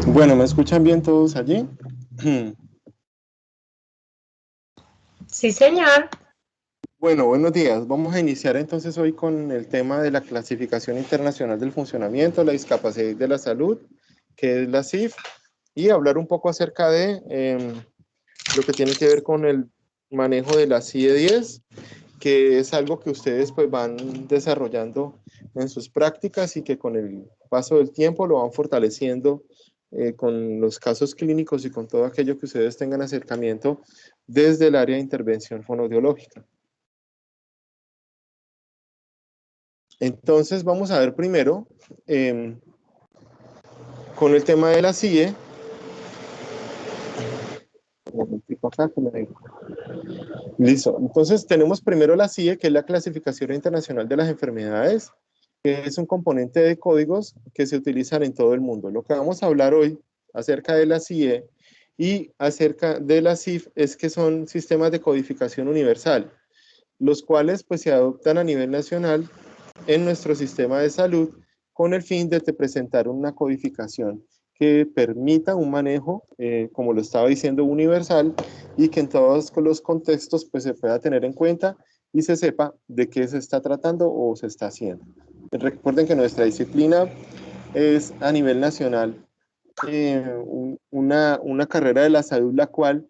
Bueno, ¿me escuchan bien todos allí? Sí, señor. Bueno, buenos días. Vamos a iniciar entonces hoy con el tema de la Clasificación Internacional del Funcionamiento, la Discapacidad y de la Salud, que es la CIF, y hablar un poco acerca de lo que tiene que ver con el manejo de la CIE 10, que es algo que ustedes pues van desarrollando en sus prácticas y que con el paso del tiempo lo van fortaleciendo con los casos clínicos y con todo aquello que ustedes tengan acercamiento desde el área de intervención fonoaudiológica. Entonces vamos a ver primero con el tema de la CIE. Listo. Entonces tenemos primero la CIE, que es la Clasificación Internacional de las Enfermedades, que es un componente de códigos que se utilizan en todo el mundo. Lo que vamos a hablar hoy acerca de la CIE y acerca de la CIF es que son sistemas de codificación universal, los cuales pues se adoptan a nivel nacional en nuestro sistema de salud con el fin de presentar una codificación que permita un manejo, como lo estaba diciendo, universal y que en todos los contextos pues se pueda tener en cuenta y se sepa de qué se está tratando o se está haciendo. Recuerden que nuestra disciplina es a nivel nacional una carrera de la salud la cual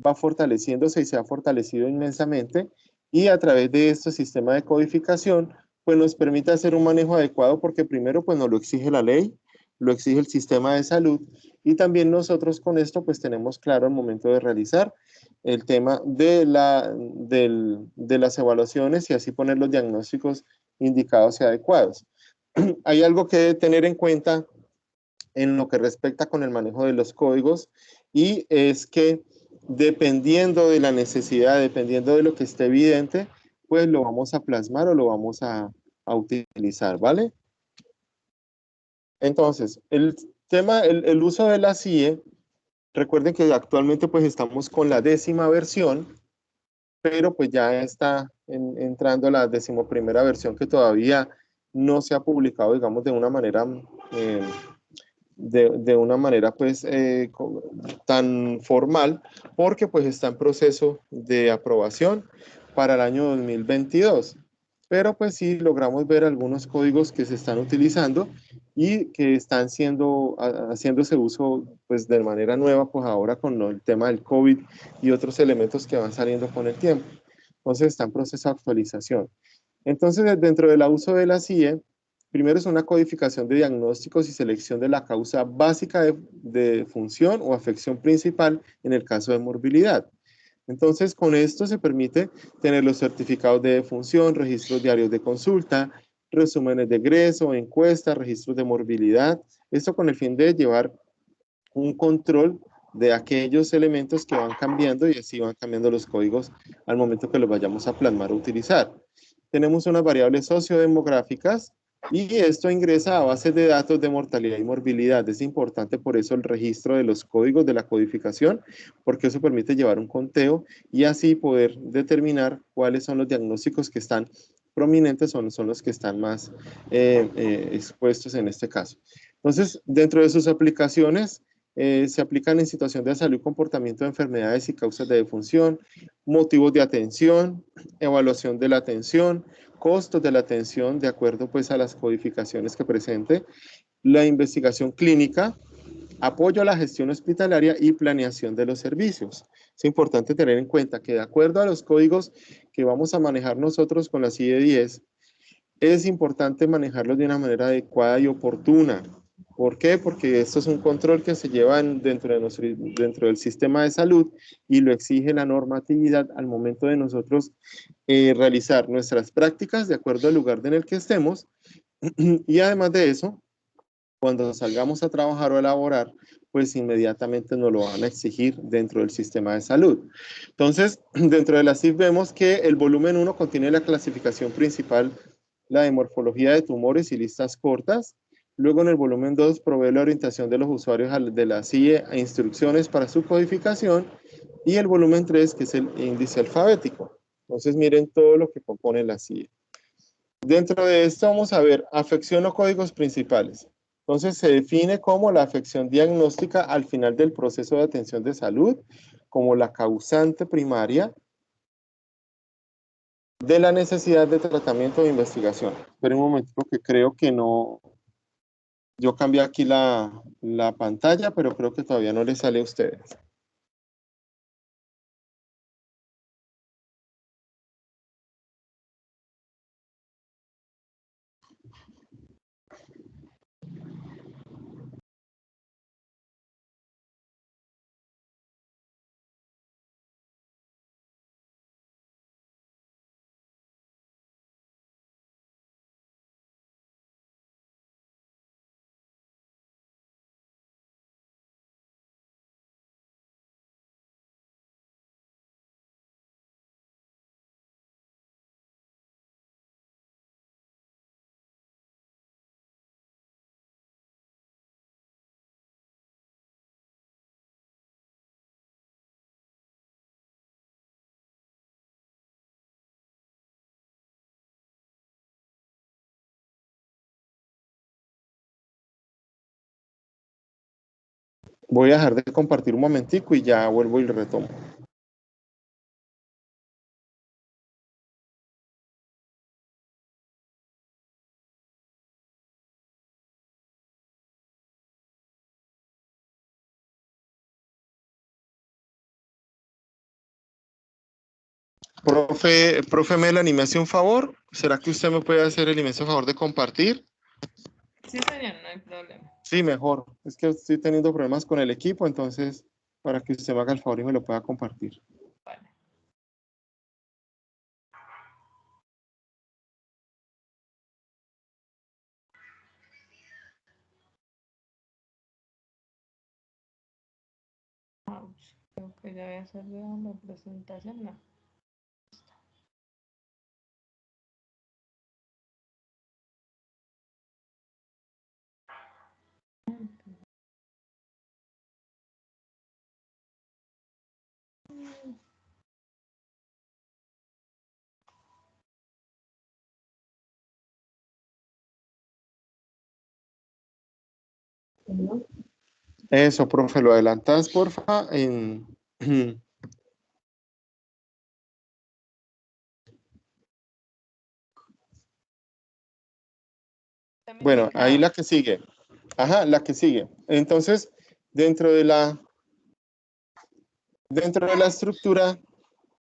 va fortaleciéndose y se ha fortalecido inmensamente y a través de este sistema de codificación pues nos permite hacer un manejo adecuado porque primero pues nos lo exige la ley, lo exige el sistema de salud y también nosotros con esto pues tenemos claro al momento de realizar el tema de las evaluaciones y así poner los diagnósticos indicados y adecuados. Hay algo que tener en cuenta en lo que respecta con el manejo de los códigos y es que dependiendo de la necesidad, dependiendo de lo que esté evidente, pues lo vamos a plasmar o lo vamos a utilizar, ¿vale? Entonces, el tema, el uso de la CIE, recuerden que actualmente pues estamos con la 10ª versión, pero pues ya está entrando la 11ª versión que todavía no se ha publicado, digamos, de una manera una manera pues tan formal porque pues está en proceso de aprobación para el año 2022. Pero pues sí logramos ver algunos códigos que se están utilizando y que están haciéndose uso pues de manera nueva pues ahora con el tema del COVID y otros elementos que van saliendo con el tiempo. Entonces está en proceso de actualización. Entonces dentro del uso de la CIE, primero es una codificación de diagnósticos y selección de la causa básica de función o afección principal en el caso de morbilidad. Entonces, con esto se permite tener los certificados de defunción, registros diarios de consulta, resúmenes de egreso, encuestas, registros de morbilidad. Esto con el fin de llevar un control de aquellos elementos que van cambiando y así van cambiando los códigos al momento que los vayamos a plasmar o utilizar. Tenemos unas variables sociodemográficas y esto ingresa a bases de datos de mortalidad y morbilidad. Es importante por eso el registro de los códigos de la codificación, porque eso permite llevar un conteo y así poder determinar cuáles son los diagnósticos que están prominentes, son los que están más expuestos en este caso. Entonces, dentro de sus aplicaciones, se aplican en situación de salud, comportamiento de enfermedades y causas de defunción, motivos de atención, evaluación de la atención, costos de la atención de acuerdo pues a las codificaciones que presente, la investigación clínica, apoyo a la gestión hospitalaria y planeación de los servicios. Es importante tener en cuenta que de acuerdo a los códigos que vamos a manejar nosotros con la CIE 10, es importante manejarlos de una manera adecuada y oportuna. ¿Por qué? Porque esto es un control que se lleva dentro del sistema de salud y lo exige la normatividad al momento de nosotros realizar nuestras prácticas de acuerdo al lugar en el que estemos y además de eso, cuando salgamos a trabajar o a laborar, pues inmediatamente nos lo van a exigir dentro del sistema de salud. Entonces, dentro de la CIF vemos que el volumen 1 contiene la clasificación principal, la de morfología de tumores y listas cortas. Luego en el volumen 2 provee la orientación de los usuarios de la CIE a instrucciones para su codificación y el volumen 3 que es el índice alfabético. Entonces miren todo lo que compone la CIE. Dentro de esto vamos a ver afección o códigos principales. Entonces se define como la afección diagnóstica al final del proceso de atención de salud, como la causante primaria de la necesidad de tratamiento o investigación. Esperen un momento que creo que no, yo cambié aquí la pantalla, pero creo que todavía no les sale a ustedes. Voy a dejar de compartir un momentico y ya vuelvo y retomo. Profe Melanie, ¿me hace un favor? ¿Será que usted me puede hacer el inmenso favor de compartir? Sí, señor, no hay problema. Sí, mejor. Es que estoy teniendo problemas con el equipo, entonces, para que usted me haga el favor y me lo pueda compartir. Vale. Creo que ya voy a hacer la presentación, no. Eso, profe, lo adelantas, porfa. Bueno, ahí la que sigue. Ajá, la que sigue. Entonces, dentro de la, dentro de la estructura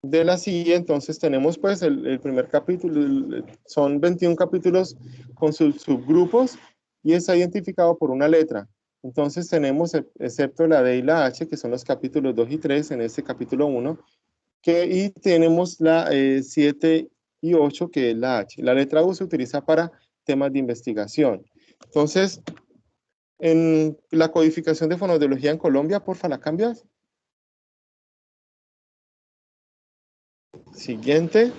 de la silla, entonces tenemos pues el primer capítulo, son 21 capítulos con sus subgrupos y está identificado por una letra. Entonces tenemos, excepto la D y la H, que son los capítulos 2 y 3 en este capítulo 1, y tenemos la 7 y 8, que es la H. La letra U se utiliza para temas de investigación. Entonces, en la codificación de fonoaudiología en Colombia, porfa, ¿la cambias? Siguiente.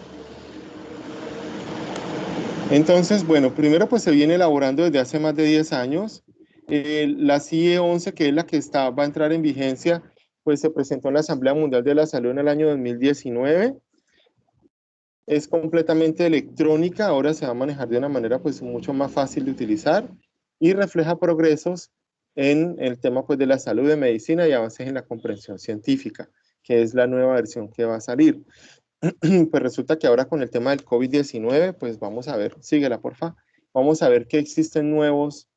Entonces, bueno, primero pues se viene elaborando desde hace más de 10 años. La CIE 11, que es la que va a entrar en vigencia, pues se presentó en la Asamblea Mundial de la Salud en el año 2019. Es completamente electrónica, ahora se va a manejar de una manera pues mucho más fácil de utilizar y refleja progresos en el tema pues de la salud, de medicina y avances en la comprensión científica, que es la nueva versión que va a salir. Pues resulta que ahora con el tema del COVID-19, pues vamos a ver, síguela porfa, vamos a ver que existen nuevos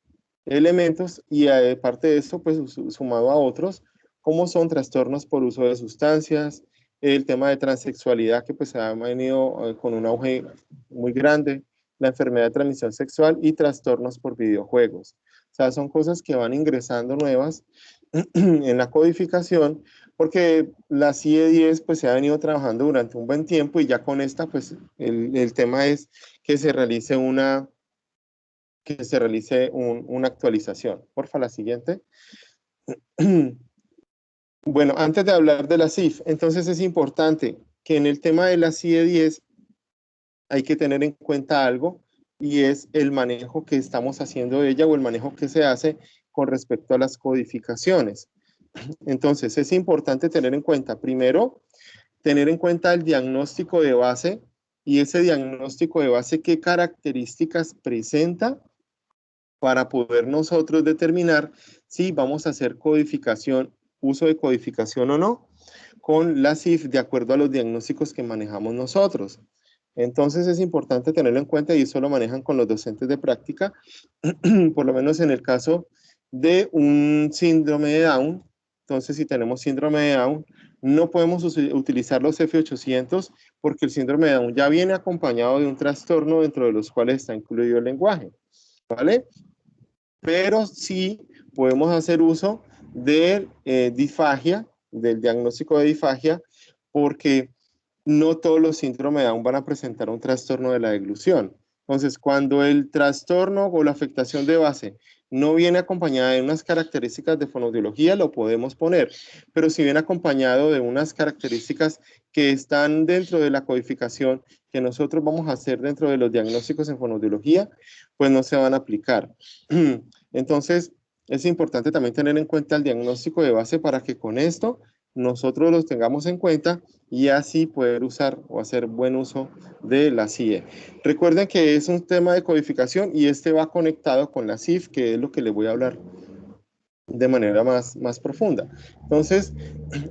elementos y aparte de esto, pues sumado a otros, como son trastornos por uso de sustancias, el tema de transexualidad que pues ha venido con un auge muy grande, la enfermedad de transmisión sexual y trastornos por videojuegos. O sea, son cosas que van ingresando nuevas en la codificación porque la CIE 10 pues se ha venido trabajando durante un buen tiempo y ya con esta pues el tema es que se realice una actualización. Porfa, la siguiente. Bueno, antes de hablar de la CIF, entonces es importante que en el tema de la CIE 10 hay que tener en cuenta algo y es el manejo que estamos haciendo de ella o el manejo que se hace con respecto a las codificaciones. Entonces es importante tener en cuenta, primero, tener en cuenta el diagnóstico de base y ese diagnóstico de base, qué características presenta para poder nosotros determinar si vamos a hacer codificación, uso de codificación o no, con la CIF de acuerdo a los diagnósticos que manejamos nosotros. Entonces es importante tenerlo en cuenta y eso lo manejan con los docentes de práctica, por lo menos en el caso de un síndrome de Down. Entonces, si tenemos síndrome de Down, no podemos utilizar los F800 porque el síndrome de Down ya viene acompañado de un trastorno dentro de los cuales está incluido el lenguaje, ¿vale? Pero sí podemos hacer uso de disfagia, del diagnóstico de disfagia, porque no todos los síndromes de Down van a presentar un trastorno de la deglución. Entonces, cuando el trastorno o la afectación de base no viene acompañada de unas características de fonoaudiología, lo podemos poner, pero si viene acompañado de unas características que están dentro de la codificación que nosotros vamos a hacer dentro de los diagnósticos en fonoaudiología, pues no se van a aplicar. Entonces, es importante también tener en cuenta el diagnóstico de base para que con esto nosotros los tengamos en cuenta y así poder usar o hacer buen uso de la CIE. Recuerden que es un tema de codificación y este va conectado con la CIF, que es lo que les voy a hablar de manera más profunda. Entonces,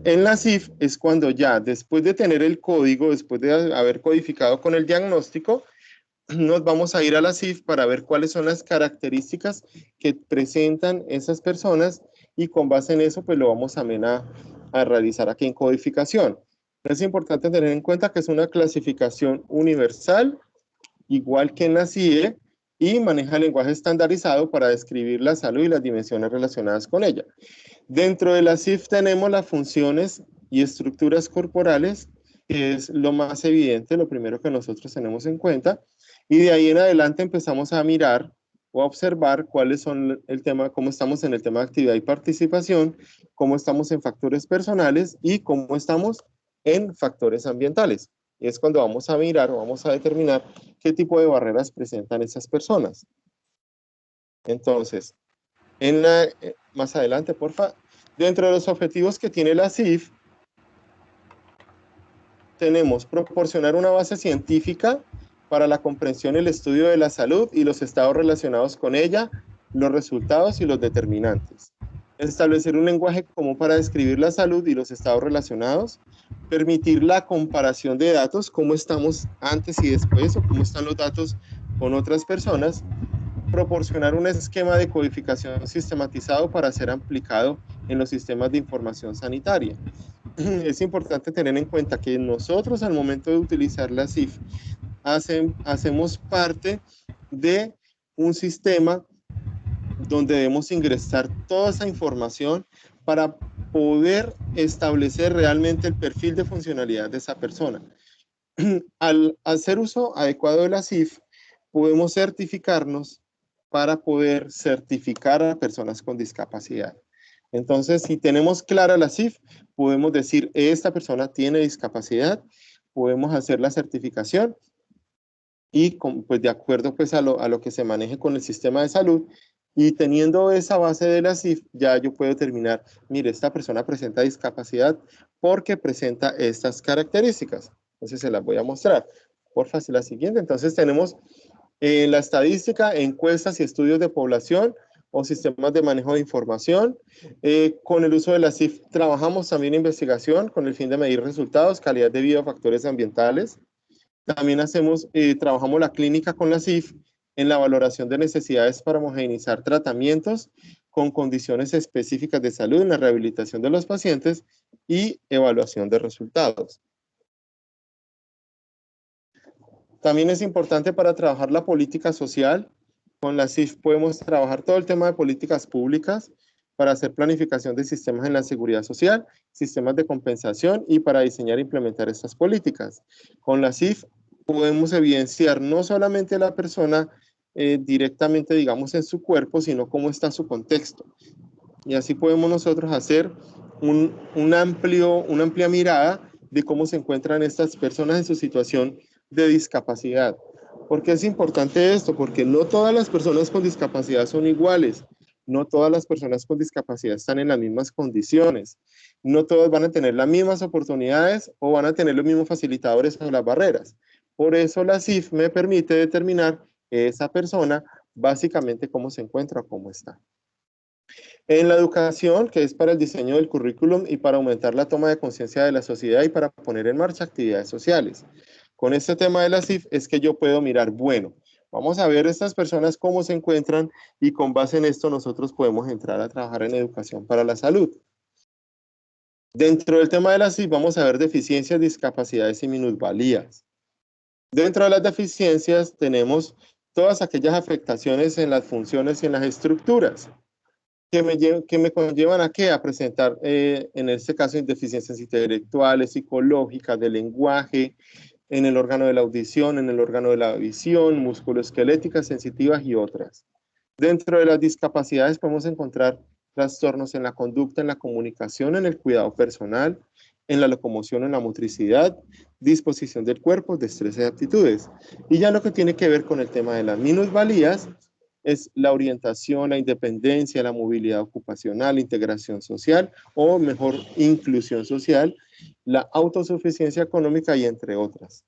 en la CIF es cuando ya después de tener el código, después de haber codificado con el diagnóstico, nos vamos a ir a la CIF para ver cuáles son las características que presentan esas personas y con base en eso, pues lo vamos también a realizar aquí en codificación. Es importante tener en cuenta que es una clasificación universal, igual que en la CIE, y maneja el lenguaje estandarizado para describir la salud y las dimensiones relacionadas con ella. Dentro de la CIF tenemos las funciones y estructuras corporales, que es lo más evidente, lo primero que nosotros tenemos en cuenta, y de ahí en adelante empezamos a mirar o a observar cuáles son el tema, cómo estamos en el tema de actividad y participación, cómo estamos en factores personales y cómo estamos en factores ambientales. Y es cuando vamos a mirar o vamos a determinar qué tipo de barreras presentan esas personas. Entonces, más adelante, porfa, dentro de los objetivos que tiene la CIF, tenemos proporcionar una base científica para la comprensión y el estudio de la salud y los estados relacionados con ella, los resultados y los determinantes. Establecer un lenguaje común para describir la salud y los estados relacionados. Permitir la comparación de datos, cómo estamos antes y después, o cómo están los datos con otras personas. Proporcionar un esquema de codificación sistematizado para ser aplicado en los sistemas de información sanitaria. Es importante tener en cuenta que nosotros al momento de utilizar la CIF hacemos parte de un sistema donde debemos ingresar toda esa información para poder establecer realmente el perfil de funcionalidad de esa persona. Al hacer uso adecuado de la CIF, podemos certificarnos para poder certificar a personas con discapacidad. Entonces, si tenemos clara la CIF, podemos decir, esta persona tiene discapacidad, podemos hacer la certificación y pues de acuerdo pues a lo que se maneje con el sistema de salud, y teniendo esa base de la CIF, ya yo puedo determinar, mire, esta persona presenta discapacidad porque presenta estas características. Entonces se las voy a mostrar. Porfa, la siguiente. Entonces tenemos la estadística, encuestas y estudios de población o sistemas de manejo de información. Con el uso de la CIF trabajamos también en investigación con el fin de medir resultados, calidad de vida, factores ambientales. También trabajamos la clínica con la CIF en la valoración de necesidades para homogeneizar tratamientos con condiciones específicas de salud en la rehabilitación de los pacientes y evaluación de resultados. También es importante para trabajar la política social. Con la CIF podemos trabajar todo el tema de políticas públicas para hacer planificación de sistemas en la seguridad social, sistemas de compensación y para diseñar e implementar estas políticas. Con la CIF podemos evidenciar no solamente a la persona directamente, digamos, en su cuerpo, sino cómo está su contexto. Y así podemos nosotros hacer una amplia mirada de cómo se encuentran estas personas en su situación de discapacidad. ¿Por qué es importante esto? Porque no todas las personas con discapacidad son iguales. No todas las personas con discapacidad están en las mismas condiciones. No todos van a tener las mismas oportunidades o van a tener los mismos facilitadores o las barreras. Por eso la CIF me permite determinar esa persona básicamente cómo se encuentra o cómo está. En la educación, que es para el diseño del currículum y para aumentar la toma de conciencia de la sociedad y para poner en marcha actividades sociales. Con este tema de la CIF es que yo puedo mirar, bueno, vamos a ver estas personas cómo se encuentran y con base en esto nosotros podemos entrar a trabajar en educación para la salud. Dentro del tema de la CIF vamos a ver deficiencias, discapacidades y minusvalías. Dentro de las deficiencias tenemos todas aquellas afectaciones en las funciones y en las estructuras que me conllevan a qué? A presentar, en este caso, deficiencias intelectuales, psicológicas, de lenguaje, en el órgano de la audición, en el órgano de la visión, musculoesqueléticas, sensitivas y otras. Dentro de las discapacidades podemos encontrar trastornos en la conducta, en la comunicación, en el cuidado personal, en la locomoción, en la motricidad, disposición del cuerpo, destreza y aptitudes. Y ya lo que tiene que ver con el tema de las minusvalías es la orientación, la independencia, la movilidad ocupacional, la integración social o mejor inclusión social, la autosuficiencia económica y entre otras.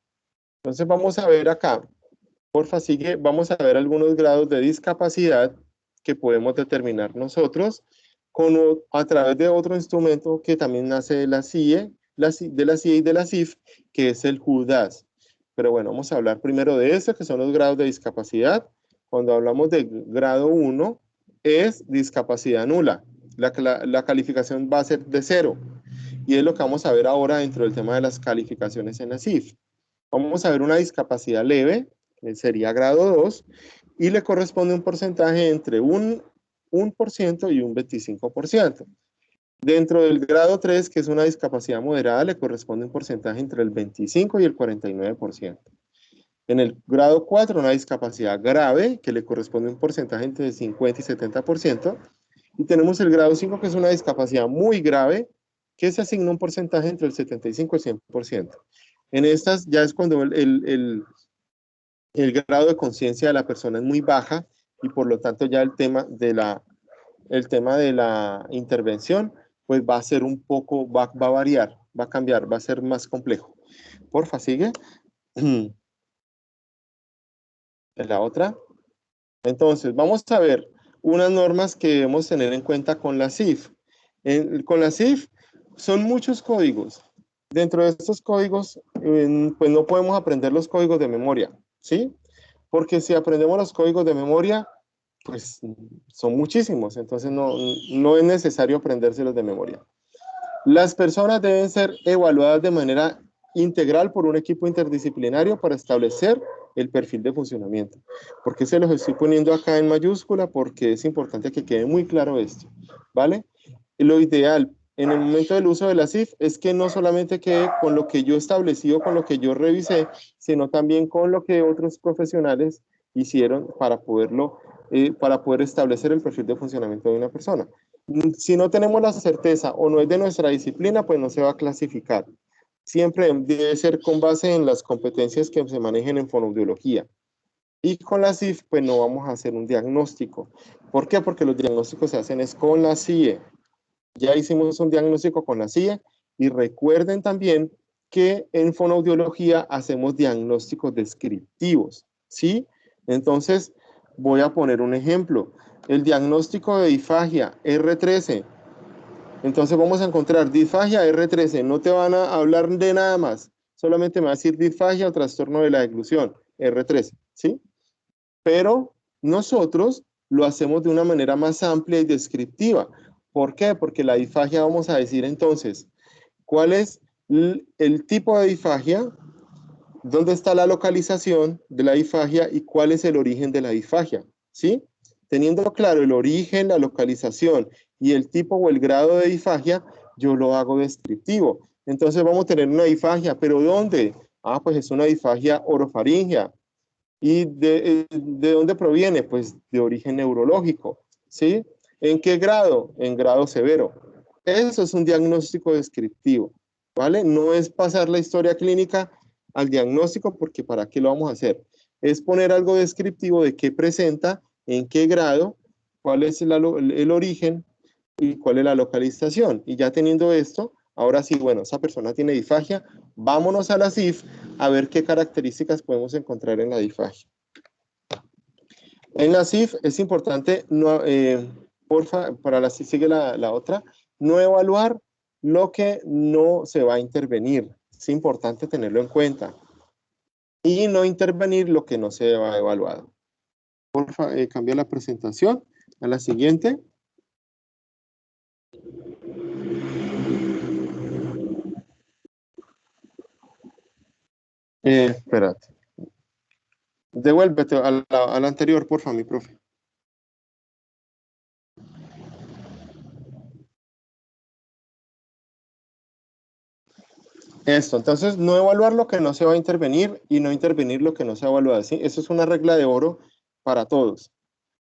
Entonces vamos a ver acá, porfa sigue, vamos a ver algunos grados de discapacidad que podemos determinar nosotros a través de otro instrumento que también nace de la CIE, de la CIE y de la CIF, que es el JUDAS. Pero bueno, vamos a hablar primero de eso, que son los grados de discapacidad. Cuando hablamos de grado 1, es discapacidad nula. La calificación va a ser de 0. Y es lo que vamos a ver ahora dentro del tema de las calificaciones en la CIF. Vamos a ver una discapacidad leve, que sería grado 2, y le corresponde un porcentaje entre un 1% y un 25%. Dentro del grado 3, que es una discapacidad moderada, le corresponde un porcentaje entre el 25 y el 49%. En el grado 4, una discapacidad grave, que le corresponde un porcentaje entre el 50 y 70%. Y tenemos el grado 5, que es una discapacidad muy grave, que se asigna un porcentaje entre el 75 y el 100%. En estas ya es cuando el grado de conciencia de la persona es muy baja y por lo tanto ya el tema de la intervención pues va a ser un poco, va a variar, va a cambiar, va a ser más complejo. Porfa, sigue. La otra. Entonces, vamos a ver unas normas que debemos tener en cuenta con la CIF. Con la CIF son muchos códigos. Dentro de estos códigos, pues no podemos aprender los códigos de memoria, ¿sí? Porque si aprendemos los códigos de memoria, pues son muchísimos, entonces no es necesario aprendérselos de memoria. Las personas deben ser evaluadas de manera integral por un equipo interdisciplinario para establecer el perfil de funcionamiento. ¿Por qué se los estoy poniendo acá en mayúscula? Porque es importante que quede muy claro esto, ¿vale? Lo ideal en el momento del uso de la CIF es que no solamente quede con lo que yo establecí o con lo que yo revisé, sino también con lo que otros profesionales hicieron para poder establecer el perfil de funcionamiento de una persona. Si no tenemos la certeza o no es de nuestra disciplina, pues no se va a clasificar. Siempre debe ser con base en las competencias que se manejen en fonoaudiología. Y con la CIF, pues no vamos a hacer un diagnóstico. ¿Por qué? Porque los diagnósticos se hacen es con la CIE. Ya hicimos un diagnóstico con la CIE y recuerden también que en fonoaudiología hacemos diagnósticos descriptivos, ¿sí? Entonces, voy a poner un ejemplo. El diagnóstico de disfagia R13. Entonces vamos a encontrar disfagia R13. No te van a hablar de nada más. Solamente me va a decir disfagia o trastorno de la deglución R13, ¿sí? Pero nosotros lo hacemos de una manera más amplia y descriptiva. ¿Por qué? Porque la disfagia, vamos a decir entonces, ¿cuál es el tipo de disfagia? ¿Dónde está la localización de la disfagia y cuál es el origen de la disfagia? ¿Sí? Teniendo claro el origen, la localización y el tipo o el grado de disfagia, yo lo hago descriptivo. Entonces vamos a tener una disfagia, ¿pero dónde? Ah, pues es una disfagia orofaringea. ¿Y de dónde proviene? Pues de origen neurológico, ¿sí? ¿En qué grado? En grado severo. Eso es un diagnóstico descriptivo, ¿vale? No es pasar la historia clínica al diagnóstico, porque ¿para qué lo vamos a hacer? Es poner algo descriptivo de qué presenta, en qué grado, cuál es el origen y cuál es la localización. Y ya teniendo esto, ahora sí, bueno, esa persona tiene disfagia, Vámonos a la CIF a ver qué características podemos encontrar en la DIFAGI. En la CIF es importante, no, porfa, para la CIF sigue la otra, no evaluar lo que no se va a intervenir. Es importante tenerlo en cuenta. Y no intervenir lo que no se ha evaluado. Porfa, cambia la presentación a la siguiente. Espérate. Devuélvete a la anterior, porfa, mi profe. Esto, entonces, no evaluar lo que no se va a intervenir y no intervenir lo que no se ha evaluado. ¿Sí? Eso es una regla de oro para todos.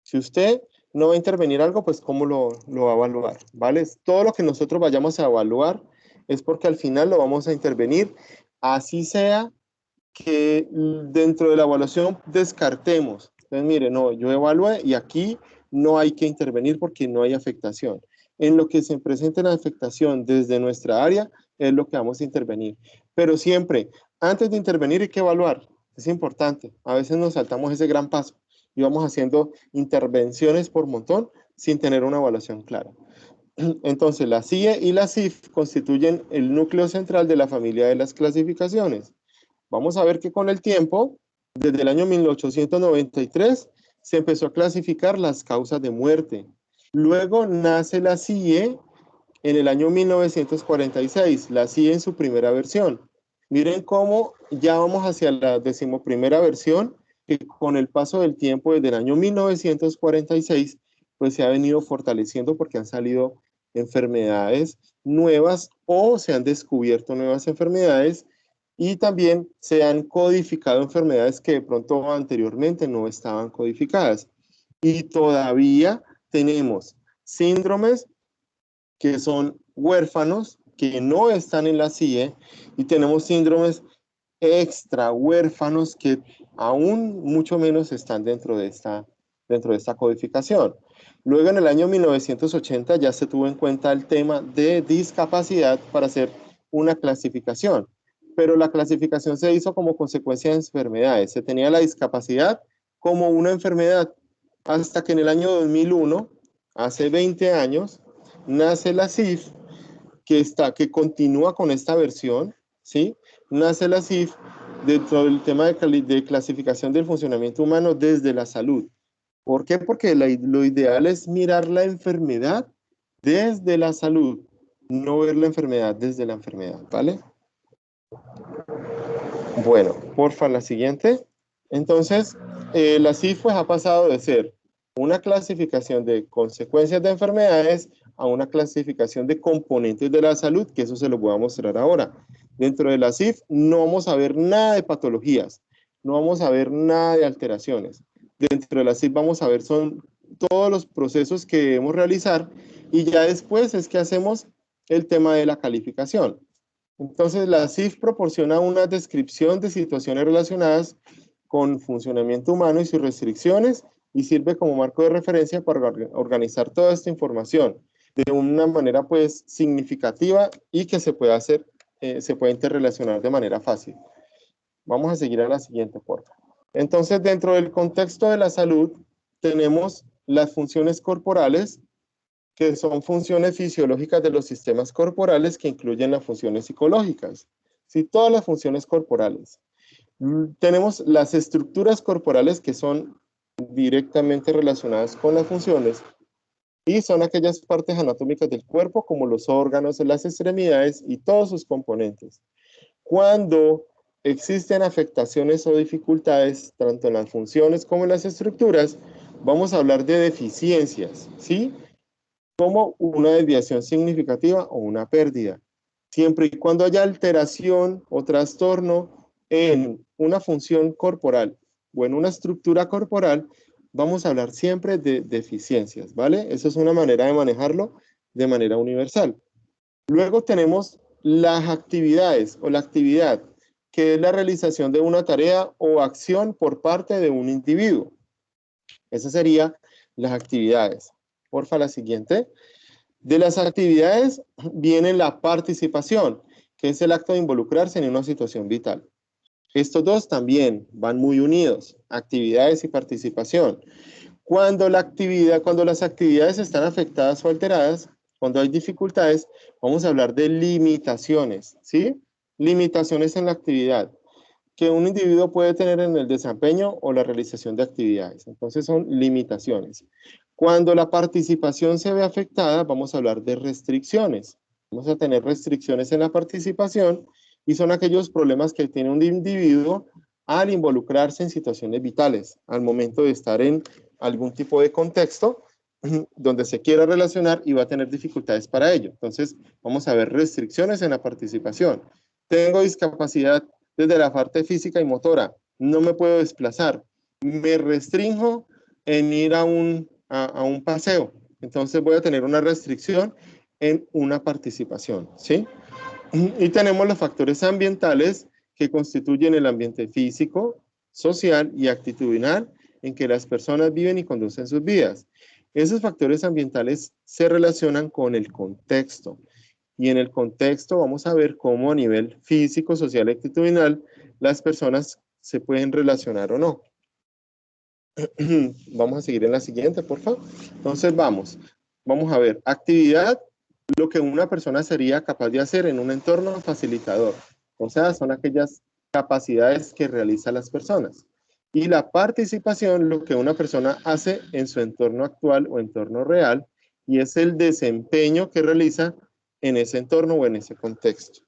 Si usted no va a intervenir algo, pues ¿cómo lo va a evaluar? ¿Vale? Todo lo que nosotros vayamos a evaluar es porque al final lo vamos a intervenir, así sea que dentro de la evaluación descartemos. Entonces, mire, no, yo evalué y aquí no hay que intervenir porque no hay afectación. En lo que se presente la afectación desde nuestra área es lo que vamos a intervenir. Pero siempre, antes de intervenir hay que evaluar. Es importante. A veces nos saltamos ese gran paso y vamos haciendo intervenciones por montón sin tener una evaluación clara. Entonces, la CIE y la CIF constituyen el núcleo central de la familia de las clasificaciones. Vamos a ver que con el tiempo, desde el año 1893, se empezó a clasificar las causas de muerte. Luego nace la CIE en el año 1946, la CIE en su primera versión. Miren cómo ya vamos hacia la 11ª versión, que con el paso del tiempo, desde el año 1946, pues se ha venido fortaleciendo porque han salido enfermedades nuevas o se han descubierto nuevas enfermedades y también se han codificado enfermedades que de pronto anteriormente no estaban codificadas. Y todavía tenemos síndromes que son huérfanos, que no están en la CIE, y tenemos síndromes extra huérfanos que aún mucho menos están dentro de esta codificación. Luego, en el año 1980 ya se tuvo en cuenta el tema de discapacidad para hacer una clasificación, pero la clasificación se hizo como consecuencia de enfermedades. Se tenía la discapacidad como una enfermedad, hasta que en el año 2001, hace 20 años, nace la CIF, que continúa con esta versión, ¿sí? Nace la CIF dentro del tema de clasificación del funcionamiento humano desde la salud. ¿Por qué? Porque lo ideal es mirar la enfermedad desde la salud, no ver la enfermedad desde la enfermedad, ¿vale? Bueno, porfa, la siguiente. Entonces, la CIF pues, ha pasado de ser una clasificación de consecuencias de enfermedades a una clasificación de componentes de la salud, que eso se lo voy a mostrar ahora. Dentro de la CIF no vamos a ver nada de patologías, no vamos a ver nada de alteraciones. Dentro de la CIF vamos a ver son todos los procesos que debemos realizar y ya después es que hacemos el tema de la calificación. Entonces, la CIF proporciona una descripción de situaciones relacionadas con funcionamiento humano y sus restricciones y sirve como marco de referencia para organizar toda esta información de una manera pues significativa y que se pueda hacer, se puede interrelacionar de manera fácil. Vamos a seguir a la siguiente, por favor. Entonces, dentro del contexto de la salud, tenemos las funciones corporales, que son funciones fisiológicas de los sistemas corporales que incluyen las funciones psicológicas. Sí, todas las funciones corporales. Tenemos las estructuras corporales que son directamente relacionadas con las funciones y son aquellas partes anatómicas del cuerpo como los órganos, las extremidades y todos sus componentes. Cuando existen afectaciones o dificultades tanto en las funciones como en las estructuras, vamos a hablar de deficiencias, ¿sí? Como una desviación significativa o una pérdida. Siempre y cuando haya alteración o trastorno en una función corporal o en una estructura corporal, vamos a hablar siempre de deficiencias, ¿vale? Esa es una manera de manejarlo de manera universal. Luego tenemos las actividades o la actividad, que es la realización de una tarea o acción por parte de un individuo. Esas serían las actividades. Porfa, la siguiente. De las actividades viene la participación, que es el acto de involucrarse en una situación vital. Estos dos también van muy unidos, actividades y participación. Cuando las actividades están afectadas o alteradas, cuando hay dificultades, vamos a hablar de limitaciones, ¿sí? Limitaciones en la actividad que un individuo puede tener en el desempeño o la realización de actividades. Entonces son limitaciones. Cuando la participación se ve afectada, vamos a hablar de restricciones. Vamos a tener restricciones en la participación y son aquellos problemas que tiene un individuo al involucrarse en situaciones vitales, al momento de estar en algún tipo de contexto donde se quiera relacionar y va a tener dificultades para ello. Entonces, vamos a ver restricciones en la participación. Tengo discapacidad desde la parte física y motora, no me puedo desplazar, me restringo en ir a un paseo, entonces voy a tener una restricción en una participación, ¿sí? Y tenemos los factores ambientales que constituyen el ambiente físico, social y actitudinal en que las personas viven y conducen sus vidas. Esos factores ambientales se relacionan con el contexto. Y en el contexto vamos a ver cómo a nivel físico, social y actitudinal las personas se pueden relacionar o no. Vamos a seguir en la siguiente, por favor. Entonces vamos a ver actividad, lo que una persona sería capaz de hacer en un entorno facilitador. O sea, son aquellas capacidades que realizan las personas. Y la participación, lo que una persona hace en su entorno actual o entorno real, y es el desempeño que realiza en ese entorno o en ese contexto.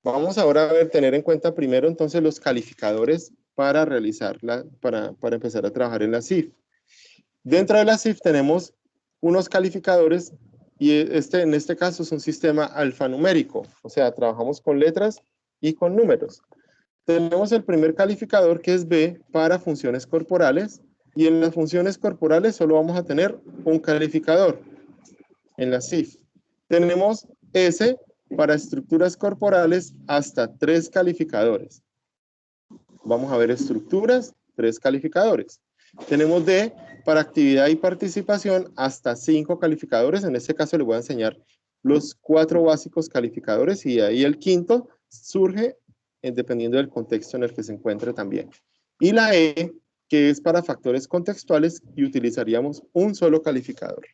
Vamos ahora a ver, tener en cuenta primero entonces los calificadores para para empezar a trabajar en la CIF. Dentro de la CIF tenemos unos calificadores y en este caso es un sistema alfanumérico, o sea, trabajamos con letras y con números. Tenemos el primer calificador que es B para funciones corporales y en las funciones corporales solo vamos a tener un calificador en la CIF. Tenemos S para estructuras corporales hasta 3 calificadores. Vamos a ver estructuras, 3 calificadores. Tenemos D para actividad y participación hasta 5 calificadores. En este caso les voy a enseñar los 4 básicos calificadores y ahí el quinto surge dependiendo del contexto en el que se encuentre también. Y la E, que es para factores contextuales y utilizaríamos un solo calificador.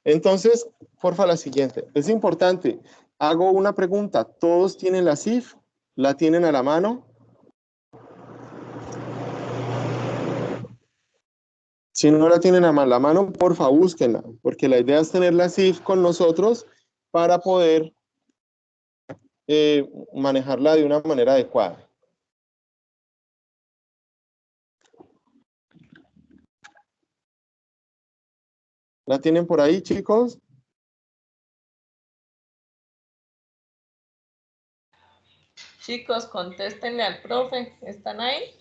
Entonces, porfa, la siguiente. Es importante. Hago una pregunta. ¿Todos tienen la CIF? ¿La tienen a la mano? Si no la tienen a la mano, porfa, búsquenla, porque la idea es tener la CIF con nosotros para poder manejarla de una manera adecuada. ¿La tienen por ahí, chicos? Chicos, contéstenle al profe. ¿Están ahí?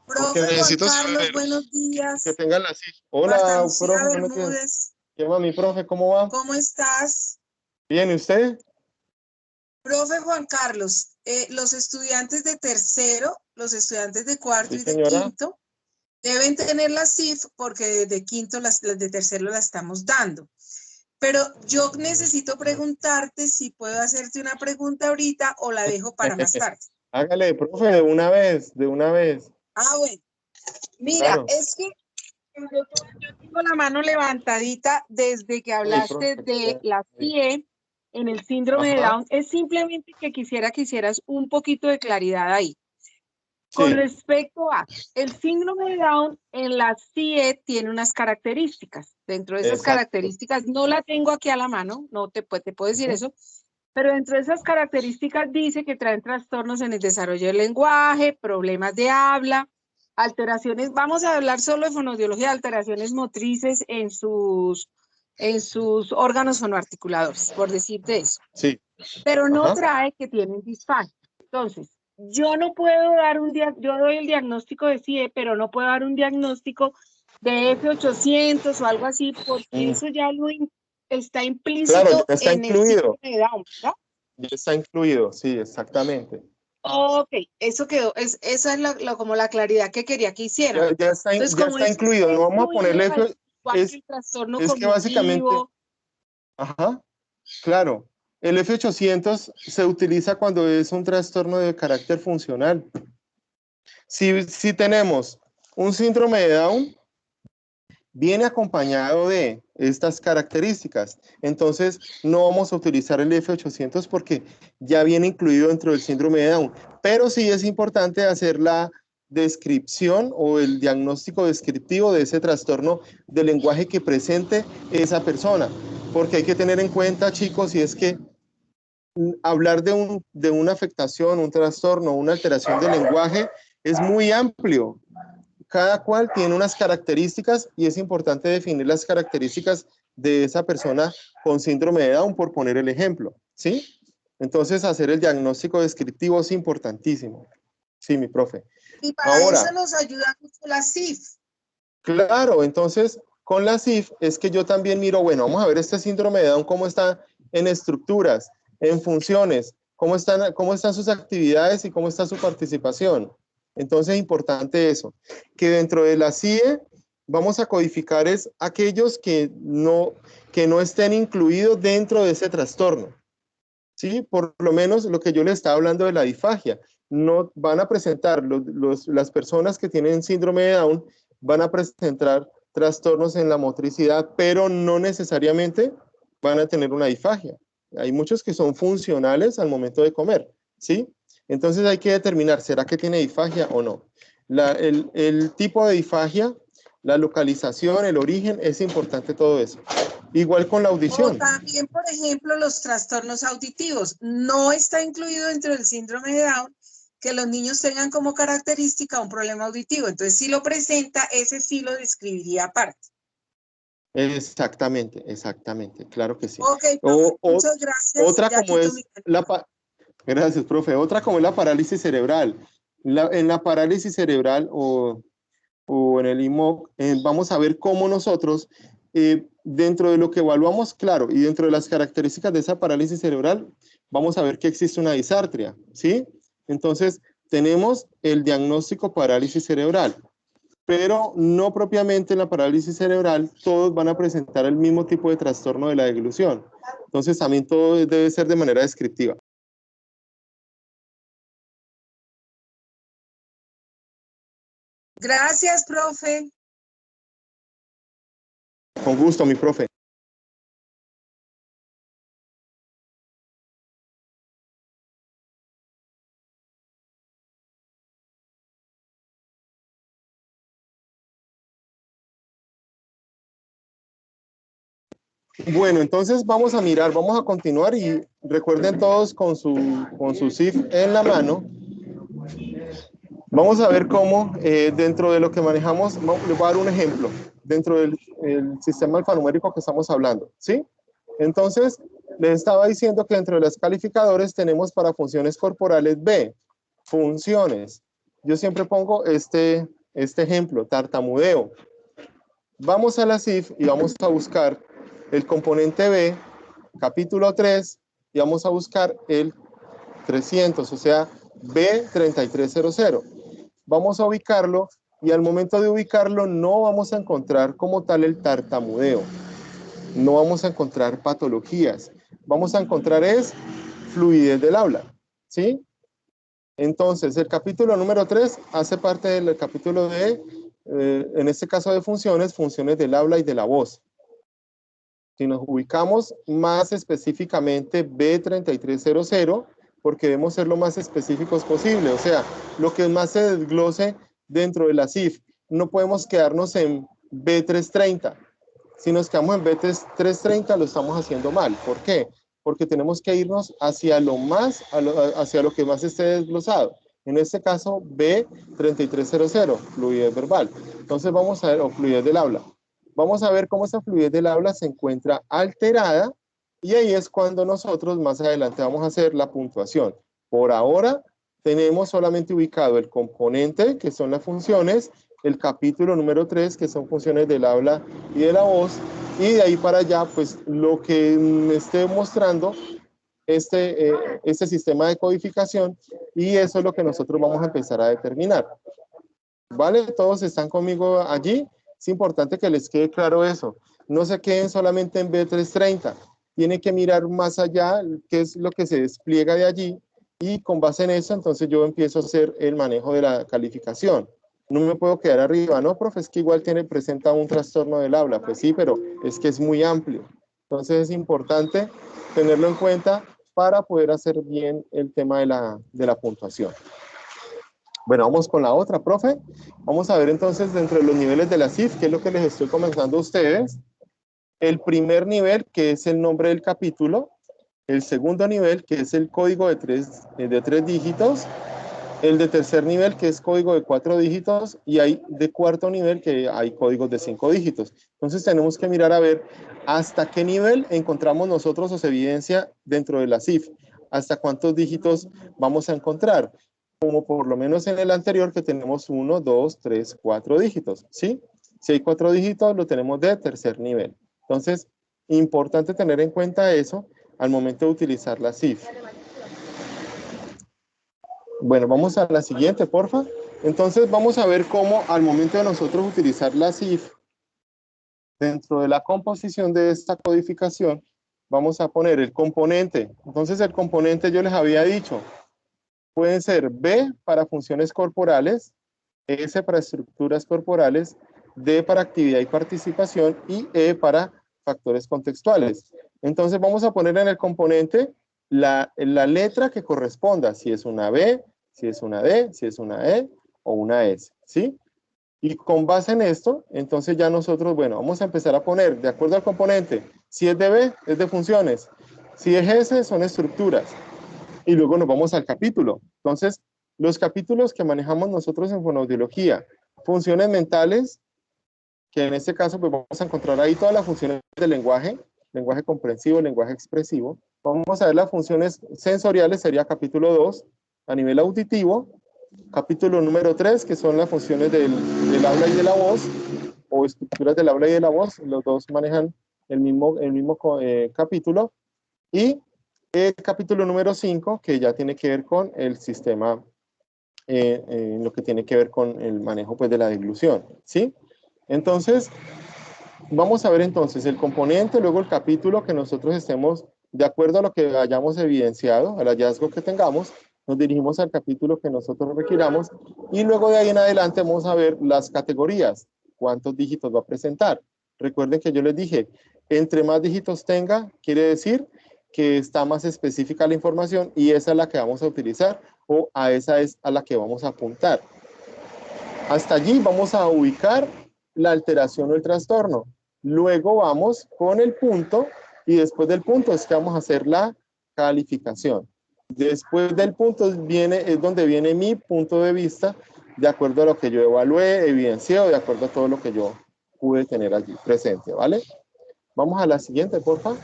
Profe Juan Carlos, buenos días. Que tengan la CIF. Hola, Marta Lucía profe. Bermúdez. ¿Qué va, mi profe? ¿Cómo va? ¿Cómo estás? Bien, ¿y usted? Profe Juan Carlos, los estudiantes de tercero, los estudiantes de cuarto Sí, y de señora. quinto deben tener la CIF porque de quinto las de tercero la estamos dando. Pero yo necesito preguntarte si puedo hacerte una pregunta ahorita o la dejo para más tarde. Hágale, profe, de una vez, de una vez. Ah, bueno. Mira, Claro. es que yo tengo la mano levantadita desde que hablaste de la CIE en el síndrome de Down. Es simplemente que quisiera que hicieras un poquito de claridad ahí. Sí. Con respecto a el síndrome de Down, en la CIE tiene unas características. Dentro de esas características, no la tengo aquí a la mano, no te puedo decir eso, pero dentro de esas características dice que traen trastornos en el desarrollo del lenguaje, problemas de habla, alteraciones, vamos a hablar solo de fonoaudiología, alteraciones motrices en sus órganos fonoarticuladores, por decirte eso. Sí. Pero no trae que tienen disfagia. Entonces, yo no puedo dar yo doy el diagnóstico de CIE, pero no puedo dar un diagnóstico de F800 o algo así, porque eso ya está implícito, claro, ya está incluido. El síndrome de Down, ¿verdad? Ya está incluido, sí, exactamente. Ok, eso quedó, esa es como la claridad que quería que hicieran. Ya está, entonces, ya está incluido, no vamos a ponerle F. El trastorno es que básicamente, ajá, claro, El F800 se utiliza cuando es un trastorno de carácter funcional. Si tenemos un síndrome de Down, viene acompañado de estas características. Entonces, no vamos a utilizar el F800 porque ya viene incluido dentro del síndrome de Down. Pero sí es importante hacer la descripción o el diagnóstico descriptivo de ese trastorno del lenguaje que presente esa persona. Porque hay que tener en cuenta, chicos, si es que hablar de una afectación, un trastorno, una alteración del lenguaje es muy amplio. Cada cual tiene unas características y es importante definir las características de esa persona con síndrome de Down, por poner el ejemplo, ¿sí? Entonces, hacer el diagnóstico descriptivo es importantísimo. Sí, mi profe. Y para eso nos ayuda mucho la CIF. Claro, entonces, con la CIF es que yo también miro, bueno, vamos a ver este síndrome de Down, cómo está en estructuras, en funciones, cómo están sus actividades y cómo está su participación. Entonces es importante eso, que dentro de la CIE vamos a codificar es aquellos que no estén incluidos dentro de ese trastorno. ¿Sí? Por lo menos lo que yo le estaba hablando de la disfagia. No van a presentar, las personas que tienen síndrome de Down van a presentar trastornos en la motricidad, pero no necesariamente van a tener una disfagia. Hay muchos que son funcionales al momento de comer, ¿sí? Entonces hay que determinar, ¿será que tiene disfagia o no? El tipo de disfagia, la localización, el origen, es importante todo eso. Igual con la audición. O también, por ejemplo, los trastornos auditivos. No está incluido dentro del síndrome de Down que los niños tengan como característica un problema auditivo. Entonces, si lo presenta, ese sí lo describiría aparte. Exactamente, claro que sí. Ok, profe, muchas gracias. Otra como es gracias, profe. Otra como es la parálisis cerebral. En la parálisis cerebral o en el IMOC, vamos a ver cómo nosotros, dentro de lo que evaluamos, claro, y dentro de las características de esa parálisis cerebral, vamos a ver que existe una disartria, ¿sí? Entonces, tenemos el diagnóstico parálisis cerebral, pero no propiamente en la parálisis cerebral, todos van a presentar el mismo tipo de trastorno de la deglución. Entonces, también todo debe ser de manera descriptiva. Gracias, profe. Con gusto, mi profe. Bueno, entonces vamos a mirar, vamos a continuar y recuerden todos con su CIF en la mano. Vamos a ver cómo dentro de lo que manejamos, les voy a dar un ejemplo, dentro del sistema alfanumérico que estamos hablando, ¿sí? Entonces, les estaba diciendo que dentro de los calificadores tenemos para funciones corporales B, funciones. Yo siempre pongo este ejemplo, tartamudeo. Vamos a la CIF y vamos a buscar el componente B, capítulo 3, y vamos a buscar el 300, o sea, B3300. Vamos a ubicarlo y al momento de ubicarlo no vamos a encontrar como tal el tartamudeo. No vamos a encontrar patologías. Vamos a encontrar es fluidez del habla, ¿sí? Entonces, el capítulo número 3 hace parte del capítulo de, en este caso de funciones del habla y de la voz. Si nos ubicamos más específicamente B3300, porque debemos ser lo más específicos posible, o sea, lo que más se desglose dentro de la CIF. No podemos quedarnos en B330. Si nos quedamos en B330 lo estamos haciendo mal. ¿Por qué? Porque tenemos que irnos hacia hacia lo que más esté desglosado. En este caso, B3300, fluidez verbal. Entonces vamos a ver, o fluidez del habla. Vamos a ver cómo esa fluidez del habla se encuentra alterada y ahí es cuando nosotros más adelante vamos a hacer la puntuación. Por ahora tenemos solamente ubicado el componente, que son las funciones, el capítulo número 3, que son funciones del habla y de la voz, y de ahí para allá, pues lo que me esté mostrando este sistema de codificación, y eso es lo que nosotros vamos a empezar a determinar. ¿Vale? ¿Todos están conmigo allí? Es importante que les quede claro eso. No se queden solamente en B330. tiene que mirar más allá qué es lo que se despliega de allí, y con base en eso, entonces yo empiezo a hacer el manejo de la calificación. No me puedo quedar arriba, no, profe, es que igual presenta un trastorno del habla. Pues sí, pero es que es muy amplio. Entonces es importante tenerlo en cuenta para poder hacer bien el tema de la puntuación. Bueno, vamos con la otra, profe. Vamos a ver entonces dentro de los niveles de la CIF, qué es lo que les estoy comentando a ustedes. El primer nivel, que es el nombre del capítulo. El segundo nivel, que es el código de tres dígitos. El de tercer nivel, que es código de 4 dígitos. Y hay de cuarto nivel, que hay códigos de 5 dígitos. Entonces tenemos que mirar a ver hasta qué nivel encontramos nosotros o se evidencia dentro de la CIF. Hasta cuántos dígitos vamos a encontrar. Como por lo menos en el anterior, que tenemos 1, 2, 3, 4 dígitos, ¿sí? Si hay 4 dígitos, lo tenemos de tercer nivel. Entonces, importante tener en cuenta eso al momento de utilizar la CIF. Bueno, vamos a la siguiente, porfa. Entonces, vamos a ver cómo al momento de nosotros utilizar la CIF, dentro de la composición de esta codificación, vamos a poner el componente. Entonces, el componente yo les había dicho, pueden ser B para funciones corporales, S para estructuras corporales, D para actividad y participación y E para factores contextuales. Entonces vamos a poner en el componente la letra que corresponda, si es una B, si es una D, si es una E o una S, ¿sí? Y con base en esto, entonces ya nosotros, bueno, vamos a empezar a poner, de acuerdo al componente, si es de B, es de funciones, si es S, son estructuras. Y luego nos vamos al capítulo. Entonces, los capítulos que manejamos nosotros en fonoaudiología, funciones mentales, que en este caso pues vamos a encontrar ahí todas las funciones del lenguaje, lenguaje comprensivo, lenguaje expresivo. Vamos a ver las funciones sensoriales, sería capítulo 2, a nivel auditivo. Capítulo número 3, que son las funciones del habla y de la voz, o estructuras del habla y de la voz. Los dos manejan el mismo capítulo. Y el capítulo número 5, que ya tiene que ver con el sistema, lo que tiene que ver con el manejo pues, de la deglución, ¿sí? Entonces, vamos a ver entonces el componente, luego el capítulo que nosotros estemos, de acuerdo a lo que hayamos evidenciado, al hallazgo que tengamos, nos dirigimos al capítulo que nosotros requiramos, y luego de ahí en adelante vamos a ver las categorías, cuántos dígitos va a presentar. Recuerden que yo les dije, entre más dígitos tenga, quiere decir que está más específica la información y esa es la que vamos a utilizar o a esa es a la que vamos a apuntar. Hasta allí vamos a ubicar la alteración o el trastorno. Luego vamos con el punto y después del punto es que vamos a hacer la calificación. Después del punto es donde viene mi punto de vista de acuerdo a lo que yo evalué, evidencié o de acuerdo a todo lo que yo pude tener allí presente, ¿vale? Vamos a la siguiente, por favor.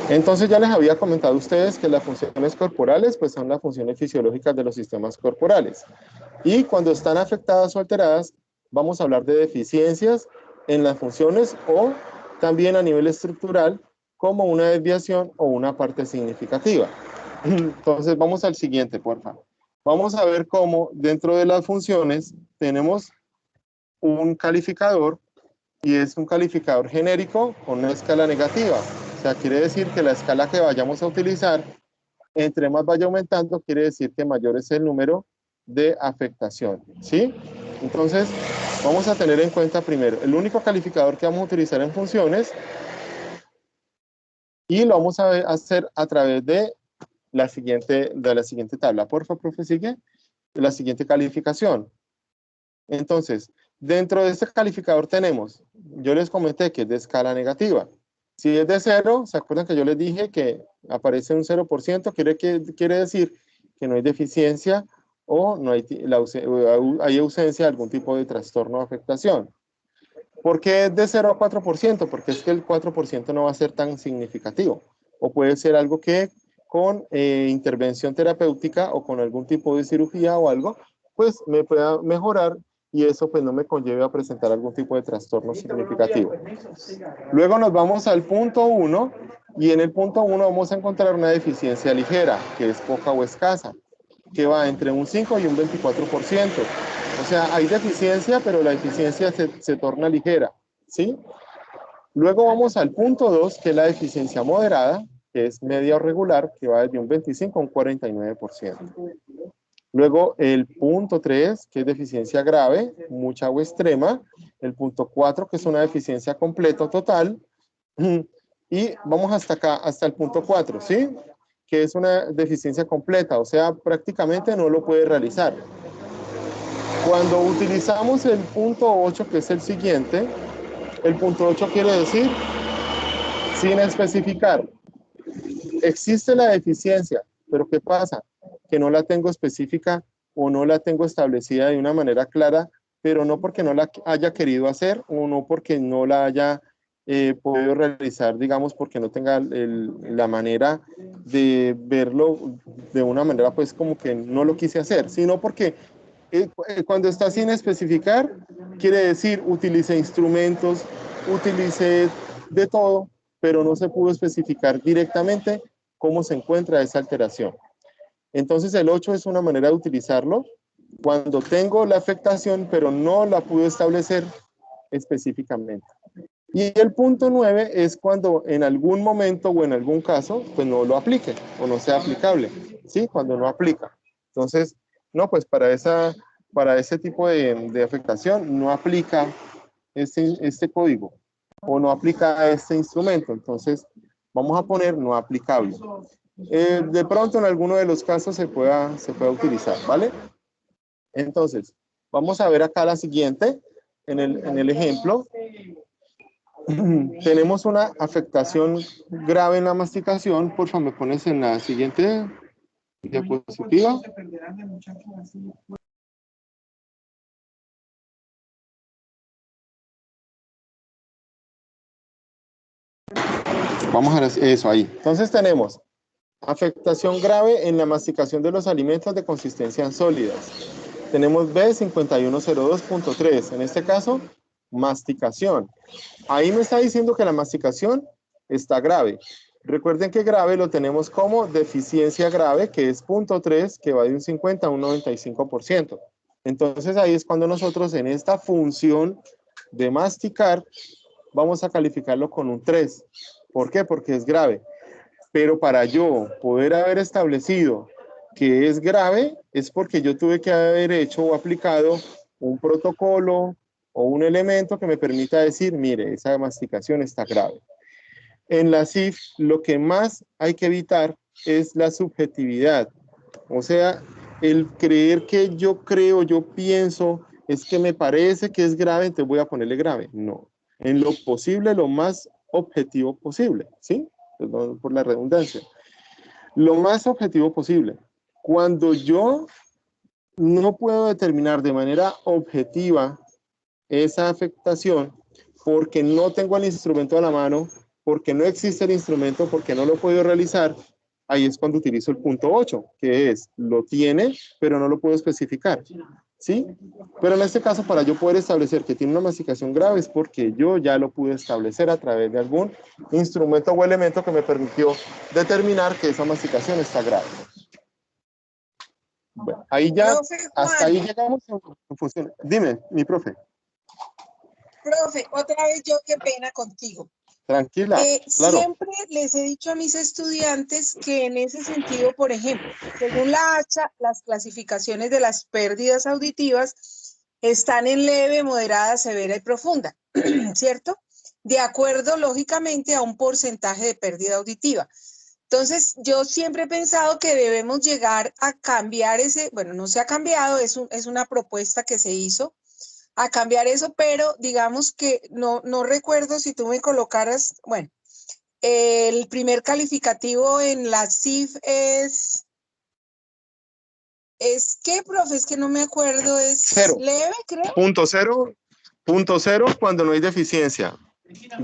Entonces ya les había comentado a ustedes que las funciones corporales pues son las funciones fisiológicas de los sistemas corporales. Y cuando están afectadas o alteradas, vamos a hablar de deficiencias en las funciones o también a nivel estructural como una desviación o una parte significativa. Entonces vamos al siguiente, por favor. Vamos a ver cómo dentro de las funciones tenemos un calificador y es un calificador genérico con una escala negativa. O sea, quiere decir que la escala que vayamos a utilizar, entre más vaya aumentando, quiere decir que mayor es el número de afectación, ¿sí? Entonces, vamos a tener en cuenta primero el único calificador que vamos a utilizar en funciones y lo vamos a hacer a través de la siguiente tabla. Por favor, profe, sigue. La siguiente calificación. Entonces, dentro de este calificador tenemos, yo les comenté que es de escala negativa. Si es de 0, ¿se acuerdan que yo les dije que aparece un 0%? Quiere decir que no hay deficiencia o no hay, hay ausencia de algún tipo de trastorno o afectación. ¿Por qué es de 0 a 4%? Porque es que el 4% no va a ser tan significativo. O puede ser algo que con intervención terapéutica o con algún tipo de cirugía o algo, pues me pueda mejorar y eso pues no me conlleve a presentar algún tipo de trastorno significativo. Luego nos vamos al punto 1 y en el punto 1 vamos a encontrar una deficiencia ligera, que es poca o escasa, que va entre un 5 y un 24%. O sea, hay deficiencia, pero la deficiencia se torna ligera, ¿sí? Luego vamos al punto 2, que es la deficiencia moderada, que es media o regular, que va desde un 25 a un 49%. Luego el punto 3, que es deficiencia grave, mucha o extrema. El punto 4, que es una deficiencia completa o total. Y vamos hasta acá, hasta el punto 4, ¿sí? Que es una deficiencia completa, o sea, prácticamente no lo puede realizar. Cuando utilizamos el punto 8, que es el siguiente, el punto 8 quiere decir, sin especificar, existe la deficiencia, pero ¿qué pasa? Que no la tengo específica o no la tengo establecida de una manera clara, pero no porque no la haya querido hacer o no porque no la haya podido realizar, digamos, porque no tenga la manera de verlo de una manera, pues como que no lo quise hacer, sino porque cuando está sin especificar, quiere decir, utilicé instrumentos, utilicé de todo, pero no se pudo especificar directamente cómo se encuentra esa alteración. Entonces el 8 es una manera de utilizarlo cuando tengo la afectación, pero no la pude establecer específicamente. Y el punto 9 es cuando en algún momento o en algún caso, pues no lo aplique o no sea aplicable, ¿sí? Cuando no aplica. Entonces, no, pues para ese tipo de afectación no aplica este código o no aplica este instrumento. Entonces, vamos a poner no aplicable. De pronto en alguno de los casos se pueda utilizar, ¿vale? Entonces, vamos a ver acá la siguiente, en el ejemplo. Tenemos una afectación grave en la masticación. Por favor, me pones en la siguiente diapositiva. Vamos a ver eso ahí. Entonces tenemos afectación grave en la masticación de los alimentos de consistencia sólidas. Tenemos B5102.3. En este caso, masticación. Ahí me está diciendo que la masticación está grave. Recuerden que grave lo tenemos como deficiencia grave, que es punto 3, que va de un 50 a un 95%. Entonces ahí es cuando nosotros en esta función de masticar vamos a calificarlo con un 3. ¿Por qué? Porque es grave. Pero para yo poder haber establecido que es grave, es porque yo tuve que haber hecho o aplicado un protocolo o un elemento que me permita decir, mire, esa masticación está grave. En la CIF, lo que más hay que evitar es la subjetividad. O sea, el creer que yo creo, yo pienso, es que me parece que es grave, entonces voy a ponerle grave. No. En lo posible, lo más objetivo posible, ¿sí? Perdón por la redundancia. Lo más objetivo posible. Cuando yo no puedo determinar de manera objetiva esa afectación porque no tengo el instrumento a la mano, porque no existe el instrumento, porque no lo puedo realizar, ahí es cuando utilizo el punto 8, que es, lo tiene, pero no lo puedo especificar, ¿sí? Pero en este caso, para yo poder establecer que tiene una masticación grave, es porque yo ya lo pude establecer a través de algún instrumento o elemento que me permitió determinar que esa masticación está grave. Bueno, ahí ya, hasta ahí llegamos en función. Dime, mi profe. Profe, otra vez yo, qué pena contigo. Tranquila, claro. Siempre les he dicho a mis estudiantes que en ese sentido, por ejemplo, según la ACHA, las clasificaciones de las pérdidas auditivas están en leve, moderada, severa y profunda, ¿cierto? De acuerdo, lógicamente, a un porcentaje de pérdida auditiva. Entonces, yo siempre he pensado que debemos llegar a cambiar ese, bueno, no se ha cambiado, es una propuesta que se hizo, a cambiar eso, pero digamos que no recuerdo si tú me colocaras, bueno, el primer calificativo en la CIF es ¿qué, profe? Es que no me acuerdo, es cero. Leve, creo. Punto cero cuando no hay deficiencia.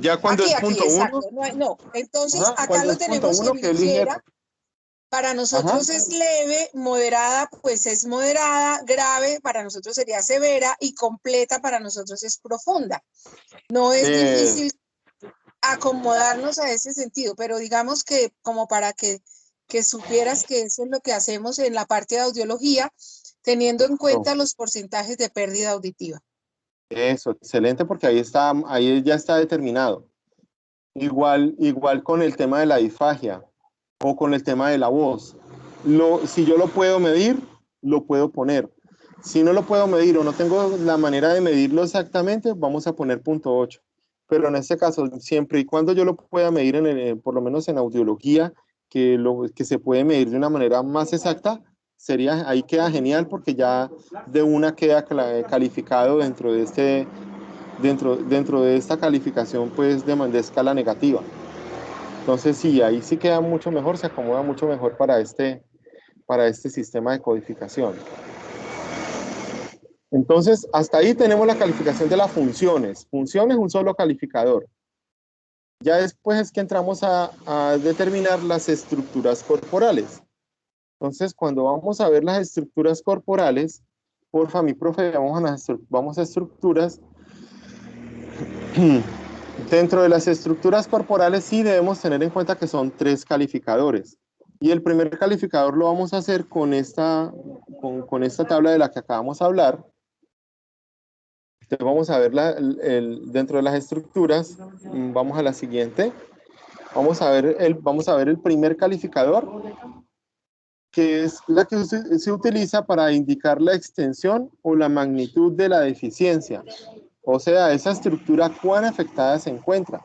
Ya cuando aquí, es punto exacto. 1. No, entonces acá lo tenemos en ligera. Para nosotros es leve, moderada, pues es moderada, grave para nosotros sería severa y completa para nosotros es profunda. No es difícil acomodarnos a ese sentido, pero digamos que como para que supieras que eso es lo que hacemos en la parte de audiología, Teniendo en cuenta los porcentajes de pérdida auditiva. Eso, excelente, porque ahí ya está determinado. Igual con el tema de la disfagia o con el tema de la voz. Si yo lo puedo medir, lo puedo poner. Si no lo puedo medir o no tengo la manera de medirlo exactamente, vamos a poner 0.8. Pero en este caso, siempre y cuando yo lo pueda medir, por lo menos en audiología, que se puede medir de una manera más exacta, ahí queda genial porque ya de una queda calificado dentro de esta calificación pues de escala negativa. Entonces sí, ahí sí queda mucho mejor, se acomoda mucho mejor para este sistema de codificación. Entonces, hasta ahí tenemos la calificación de las funciones. Funciones, un solo calificador. Ya después es que entramos a determinar las estructuras corporales. Entonces, cuando vamos a ver las estructuras corporales, porfa, mi profe, vamos a estructuras. Dentro de las estructuras corporales sí debemos tener en cuenta que son 3 calificadores. Y el primer calificador lo vamos a hacer con esta tabla de la que acabamos de hablar. Entonces vamos a ver dentro de las estructuras, vamos a la siguiente. Vamos a ver el primer calificador, que es la que se utiliza para indicar la extensión o la magnitud de la deficiencia. O sea, esa estructura, ¿cuán afectada se encuentra?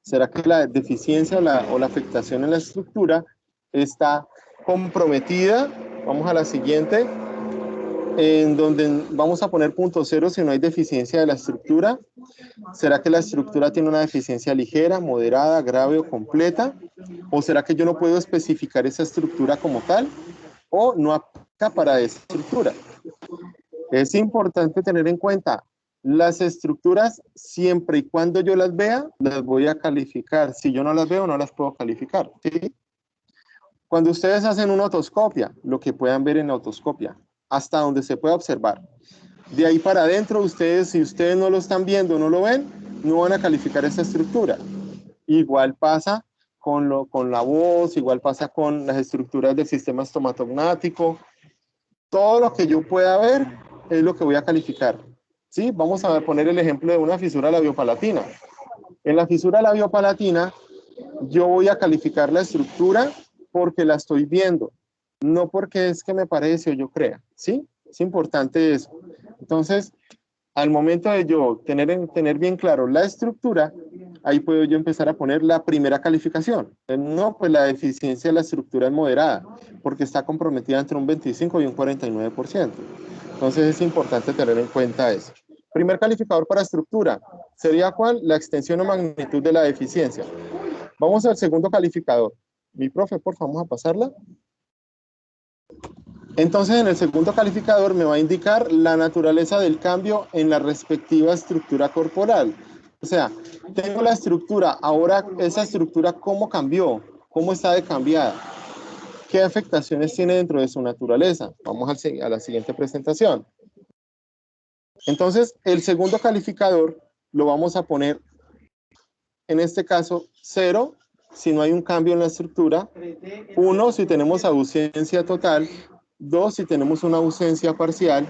¿Será que la deficiencia o la afectación en la estructura está comprometida? Vamos a la siguiente, en donde vamos a poner 0.0 si no hay deficiencia de la estructura. ¿Será que la estructura tiene una deficiencia ligera, moderada, grave o completa? ¿O será que yo no puedo especificar esa estructura como tal? ¿O no aplica para esa estructura? Es importante tener en cuenta las estructuras, siempre y cuando yo las vea, las voy a calificar. Si yo no las veo, no las puedo calificar, ¿sí? Cuando ustedes hacen una otoscopia, lo que puedan ver en la otoscopia, hasta donde se pueda observar. De ahí para adentro, si ustedes no lo están viendo, no lo ven, no van a calificar esa estructura. Igual pasa con la voz, igual pasa con las estructuras del sistema estomatognático. Todo lo que yo pueda ver es lo que voy a calificar. ¿Sí? Vamos a poner el ejemplo de una fisura labiopalatina. En la fisura labiopalatina, yo voy a calificar la estructura porque la estoy viendo, no porque es que me parece o yo crea, ¿sí? Es importante eso. Entonces, al momento de yo tener bien claro la estructura, ahí puedo yo empezar a poner la primera calificación. No, pues la deficiencia de la estructura es moderada, porque está comprometida entre un 25 y un 49%. Entonces, es importante tener en cuenta eso. Primer calificador para estructura, ¿sería cuál? La extensión o magnitud de la deficiencia. Vamos al segundo calificador. Mi profe, por favor, vamos a pasarla. Entonces, en el segundo calificador me va a indicar la naturaleza del cambio en la respectiva estructura corporal. O sea, tengo la estructura, ahora esa estructura, ¿cómo cambió? ¿Cómo está decambiada? ¿Qué afectaciones tiene dentro de su naturaleza? Vamos a la siguiente presentación. Entonces, el segundo calificador lo vamos a poner, en este caso, 0, si no hay un cambio en la estructura, 1, si tenemos ausencia total, 2, si tenemos una ausencia parcial,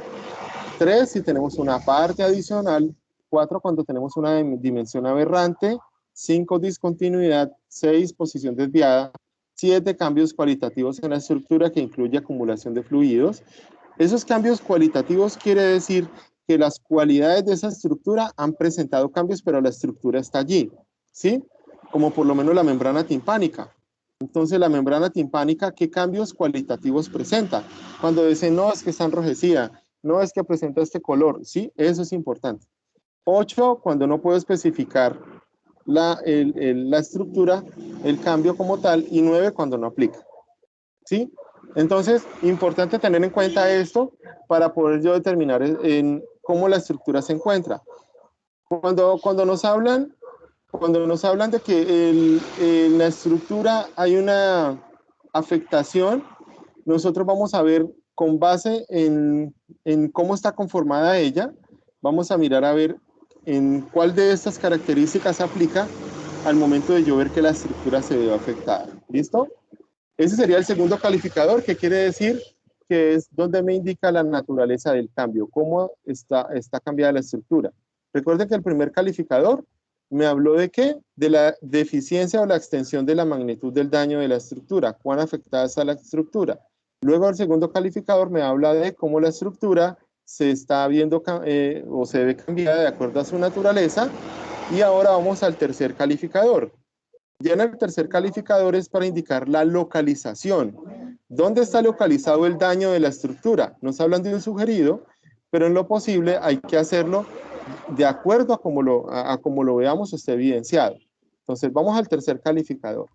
3, si tenemos una parte adicional, 4, cuando tenemos una dimensión aberrante, 5, discontinuidad, 6, posición desviada, 7, cambios cualitativos en la estructura que incluye acumulación de fluidos. Esos cambios cualitativos quiere decir que las cualidades de esa estructura han presentado cambios, pero la estructura está allí, ¿sí? Como por lo menos la membrana timpánica. Entonces, la membrana timpánica, ¿qué cambios cualitativos presenta? Cuando dicen, no, es que está enrojecida, no, es que presenta este color, ¿sí? Eso es importante. 8, cuando no puedo especificar la estructura, el cambio como tal, y 9, cuando no aplica, ¿sí? Entonces, importante tener en cuenta esto para poder yo determinar cómo la estructura se encuentra. Cuando nos hablan de que en la estructura hay una afectación, nosotros vamos a ver con base en cómo está conformada ella, vamos a mirar a ver en cuál de estas características se aplica al momento de yo ver que la estructura se ve afectada. ¿Listo? Ese sería el segundo calificador, que quiere decir que es donde me indica la naturaleza del cambio, cómo está cambiada la estructura. Recuerden que el primer calificador me habló de qué, de la deficiencia o la extensión de la magnitud del daño de la estructura, cuán afectada está la estructura. Luego el segundo calificador me habla de cómo la estructura se está viendo o se ve cambiada de acuerdo a su naturaleza. Y ahora vamos al tercer calificador. Ya en el tercer calificador es para indicar la localización. ¿Dónde está localizado el daño de la estructura? Nos hablan de un sugerido, pero en lo posible hay que hacerlo de acuerdo a cómo lo veamos esté evidenciado. Entonces vamos al tercer calificador.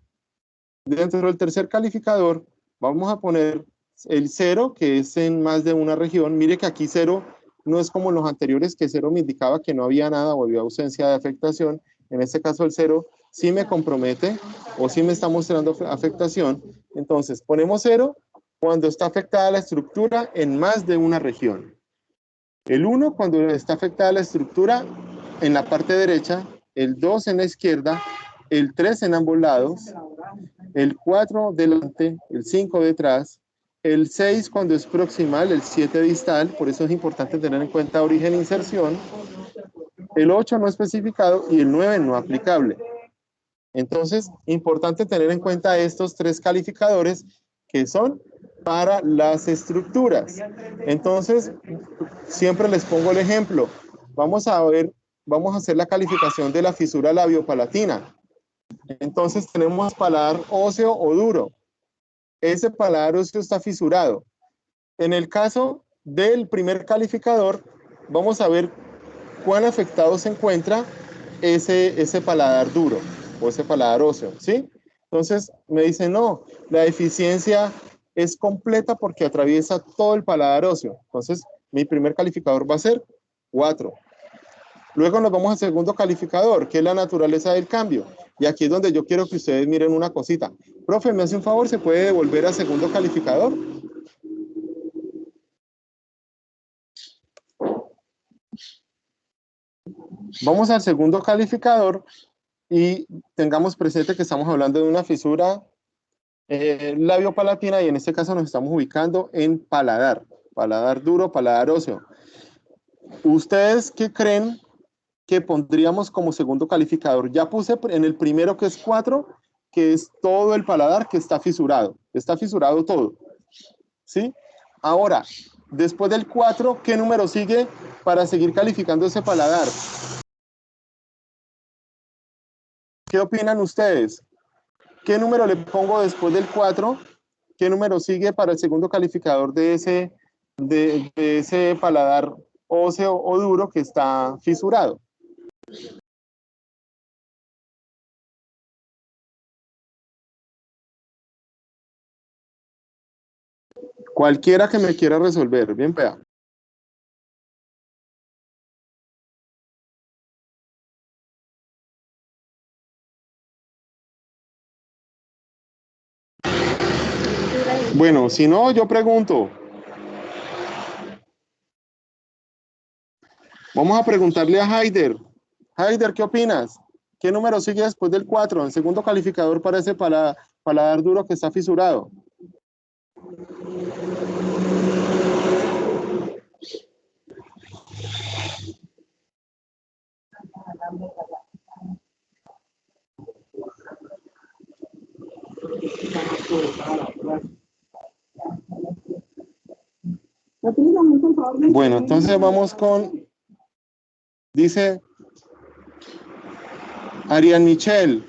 Dentro del tercer calificador vamos a poner el 0, que es en más de una región. Mire que aquí 0 no es como los anteriores, que 0 me indicaba que no había nada o había ausencia de afectación. En este caso el 0 sí me compromete o sí me está mostrando afectación. Entonces ponemos 0 cuando está afectada la estructura en más de una región. El 1 cuando está afectada la estructura en la parte derecha, el 2 en la izquierda, el 3 en ambos lados, el 4 delante, el 5 detrás, el 6 cuando es proximal, el 7 distal, por eso es importante tener en cuenta origen e inserción, el 8 no especificado y el 9 no aplicable. Entonces, importante tener en cuenta estos tres calificadores que son para las estructuras. Entonces, siempre les pongo el ejemplo. Vamos a hacer la calificación de la fisura labiopalatina. Entonces tenemos paladar óseo o duro. Ese paladar óseo está fisurado. En el caso del primer calificador, vamos a ver cuán afectado se encuentra ese paladar duro o ese paladar óseo, ¿sí? Entonces me dicen, no, la deficiencia es completa porque atraviesa todo el paladar óseo. Entonces mi primer calificador va a ser 4. Luego nos vamos al segundo calificador, que es la naturaleza del cambio. Y aquí es donde yo quiero que ustedes miren una cosita. Profe, ¿me hace un favor? ¿Se puede devolver al segundo calificador? Vamos al segundo calificador y tengamos presente que estamos hablando de una fisura labiopalatina y en este caso nos estamos ubicando en paladar. Paladar duro, paladar óseo. ¿Ustedes qué creen que pondríamos como segundo calificador? Ya puse en el primero, que es 4, que es todo el paladar que está fisurado todo, ¿sí? Ahora, después del 4, ¿qué número sigue para seguir calificando ese paladar? ¿Qué opinan ustedes? ¿Qué número le pongo después del 4? ¿Qué número sigue para el segundo calificador de ese paladar óseo o duro que está fisurado? Cualquiera que me quiera resolver, bien pea. Bueno, si no, yo pregunto. Vamos a preguntarle a Haider. Haider, ¿qué opinas? ¿Qué número sigue después del 4? El segundo calificador para ese paladar duro que está fisurado. Bueno, entonces vamos con, dice Ariane Michel.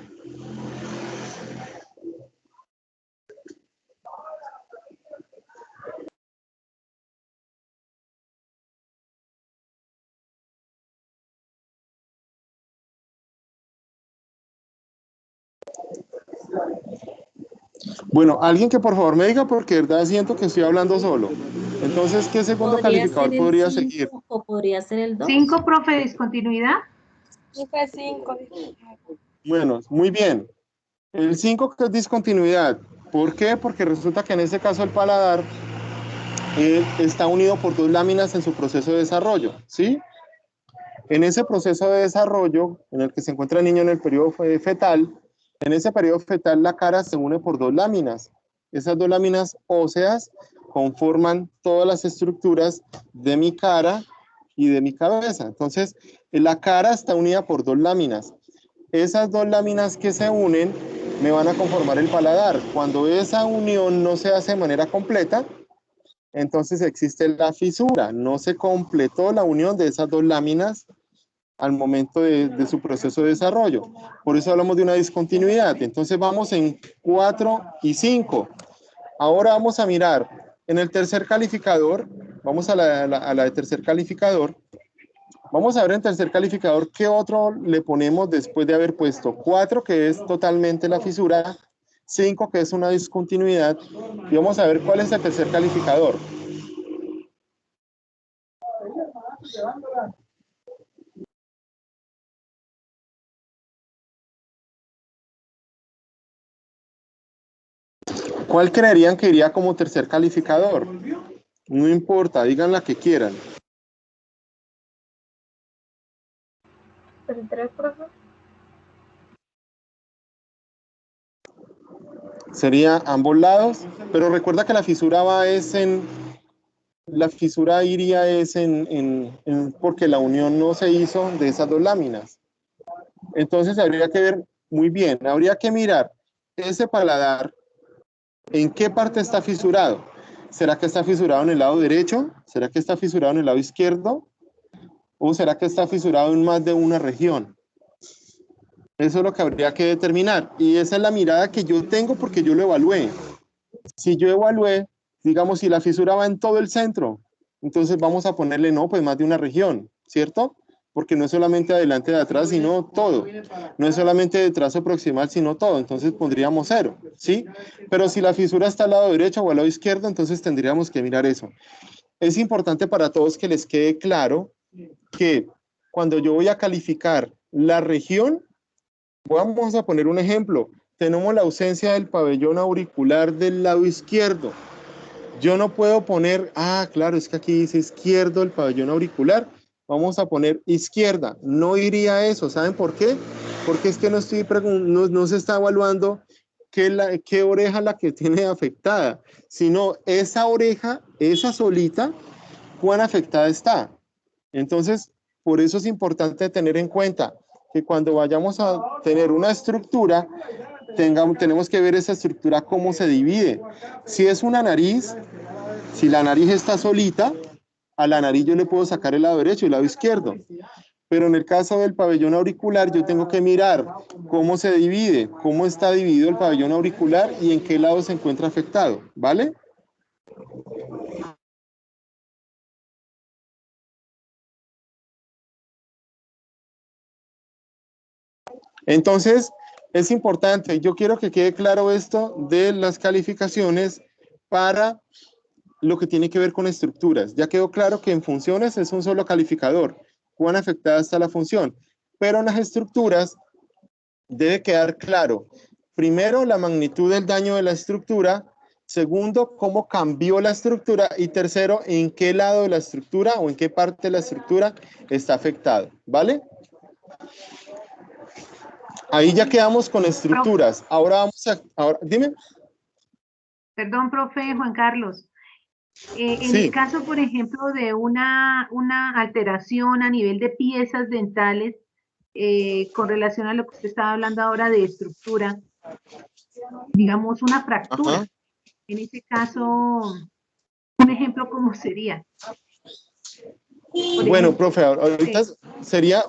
Bueno, alguien que por favor me diga, porque de verdad siento que estoy hablando solo. Entonces, ¿qué segundo calificador podría seguir? ¿O podría ser el 2? 5, profe, discontinuidad. 5. Bueno, muy bien. El 5 que es discontinuidad. ¿Por qué? Porque resulta que en ese caso el paladar está unido por 2 láminas en su proceso de desarrollo, ¿sí? En ese proceso de desarrollo, en el que se encuentra el niño en el periodo fetal, en ese periodo fetal la cara se une por 2 láminas. Esas 2 láminas óseas conforman todas las estructuras de mi cara y de mi cabeza. Entonces, la cara está unida por dos láminas. Esas dos láminas que se unen me van a conformar el paladar. Cuando esa unión no se hace de manera completa, entonces existe la fisura. No se completó la unión de esas dos láminas al momento de su proceso de desarrollo. Por eso hablamos de una discontinuidad. Entonces vamos en 4 y 5. Ahora vamos a mirar en el tercer calificador, vamos a la de tercer calificador. Vamos a ver en tercer calificador qué otro le ponemos después de haber puesto 4, que es totalmente la fisura, 5, que es una discontinuidad, y vamos a ver cuál es el tercer calificador. ¿Cuál creerían que iría como tercer calificador? No importa, digan la que quieran. ¿El 3, profe? Sería ambos lados, pero recuerda que la fisura va es en... La fisura iría es porque la unión no se hizo de esas dos láminas. Entonces habría que ver muy bien, habría que mirar ese paladar, ¿en qué parte está fisurado? ¿Será que está fisurado en el lado derecho? ¿Será que está fisurado en el lado izquierdo? ¿O será que está fisurado en más de una región? Eso es lo que habría que determinar. Y esa es la mirada que yo tengo porque yo lo evalué. Si yo evalué, digamos, si la fisura va en todo el centro, entonces vamos a ponerle, no, pues más de una región, ¿cierto? Porque no es solamente adelante de atrás, sino todo. No es solamente de trazo proximal, sino todo. Entonces pondríamos 0, ¿sí? Pero si la fisura está al lado derecho o al lado izquierdo, entonces tendríamos que mirar eso. Es importante para todos que les quede claro que cuando yo voy a calificar la región, vamos a poner un ejemplo. Tenemos la ausencia del pabellón auricular del lado izquierdo. Yo no puedo poner, claro, es que aquí dice izquierdo el pabellón auricular. Vamos a poner izquierda. No iría a eso. ¿Saben por qué? Porque es que no se está evaluando qué oreja la que tiene afectada, sino esa oreja, esa solita, cuán afectada está. Entonces, por eso es importante tener en cuenta que cuando vayamos a tener una estructura, tenemos que ver esa estructura cómo se divide. Si es una nariz, si la nariz está solita, a la nariz yo le puedo sacar el lado derecho y el lado izquierdo. Pero en el caso del pabellón auricular, yo tengo que mirar cómo se divide, cómo está dividido el pabellón auricular y en qué lado se encuentra afectado, ¿vale? Entonces, es importante, yo quiero que quede claro esto de las calificaciones para lo que tiene que ver con estructuras. Ya quedó claro que en funciones es un solo calificador, cuán afectada está la función, pero en las estructuras debe quedar claro, primero, la magnitud del daño de la estructura, segundo, cómo cambió la estructura y tercero, en qué lado de la estructura o en qué parte de la estructura está afectado, ¿vale? Ahí ya quedamos con estructuras. Ahora vamos a... dime. Perdón, profe Juan Carlos. En Sí. el caso, por ejemplo, de una alteración a nivel de piezas dentales, con relación a lo que usted estaba hablando ahora de estructura, digamos una fractura. Ajá. En ese caso, un ejemplo, ¿cómo sería? Bueno, profe, ahorita sería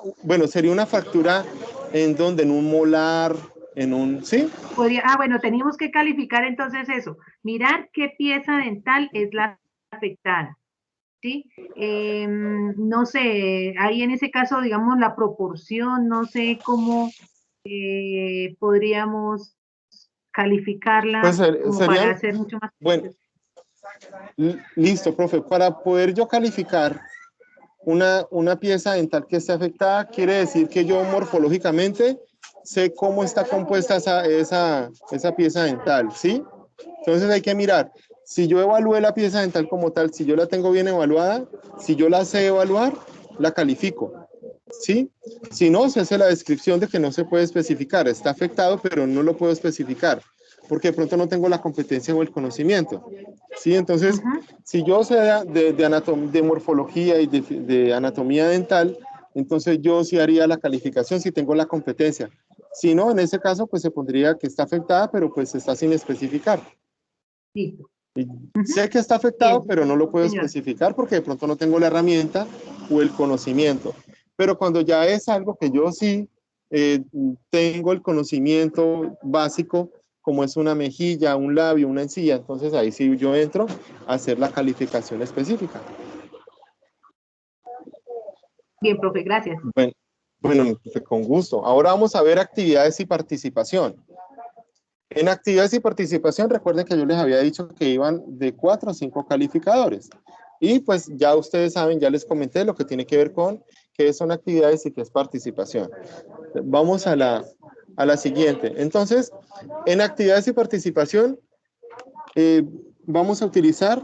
una fractura en donde, en un molar, en un, ¿sí? Bueno, teníamos que calificar entonces eso, mirar qué pieza dental es la afectada, ¿sí? No sé, ahí en ese caso, digamos, la proporción, no sé cómo podríamos calificarla Pues como para hacer mucho más. Bueno, listo, profe. Para poder yo calificar una pieza dental que esté afectada, quiere decir que yo morfológicamente sé cómo está compuesta esa pieza dental, ¿sí? Entonces hay que mirar, si yo evalué la pieza dental como tal, si yo la tengo bien evaluada, si yo la sé evaluar, la califico, ¿sí? Si no, se hace la descripción de que no se puede especificar, está afectado, pero no lo puedo especificar. porque de pronto no tengo la competencia o el conocimiento. ¿Sí? Entonces, si yo sé de morfología y de anatomía dental, entonces yo sí haría la calificación si tengo la competencia. Si no, en ese caso, pues se pondría que está afectada, pero pues está sin especificar. Listo. Sé que está afectado, Bien. pero no lo puedo Señor. especificar porque de pronto no tengo la herramienta o el conocimiento. Pero cuando ya es algo que yo sí tengo el conocimiento básico, como es una mejilla, un labio, una encía, entonces ahí sí yo entro a hacer la calificación específica. Bien, profe, gracias. Bueno, con gusto. Ahora vamos a ver actividades y participación. En actividades y participación, recuerden que yo les había dicho que iban de 4 a 5 calificadores. Y pues ya ustedes saben, ya les comenté lo que tiene que ver con qué son actividades y qué es participación. Vamos a la siguiente. Entonces, en actividades y participación, vamos a utilizar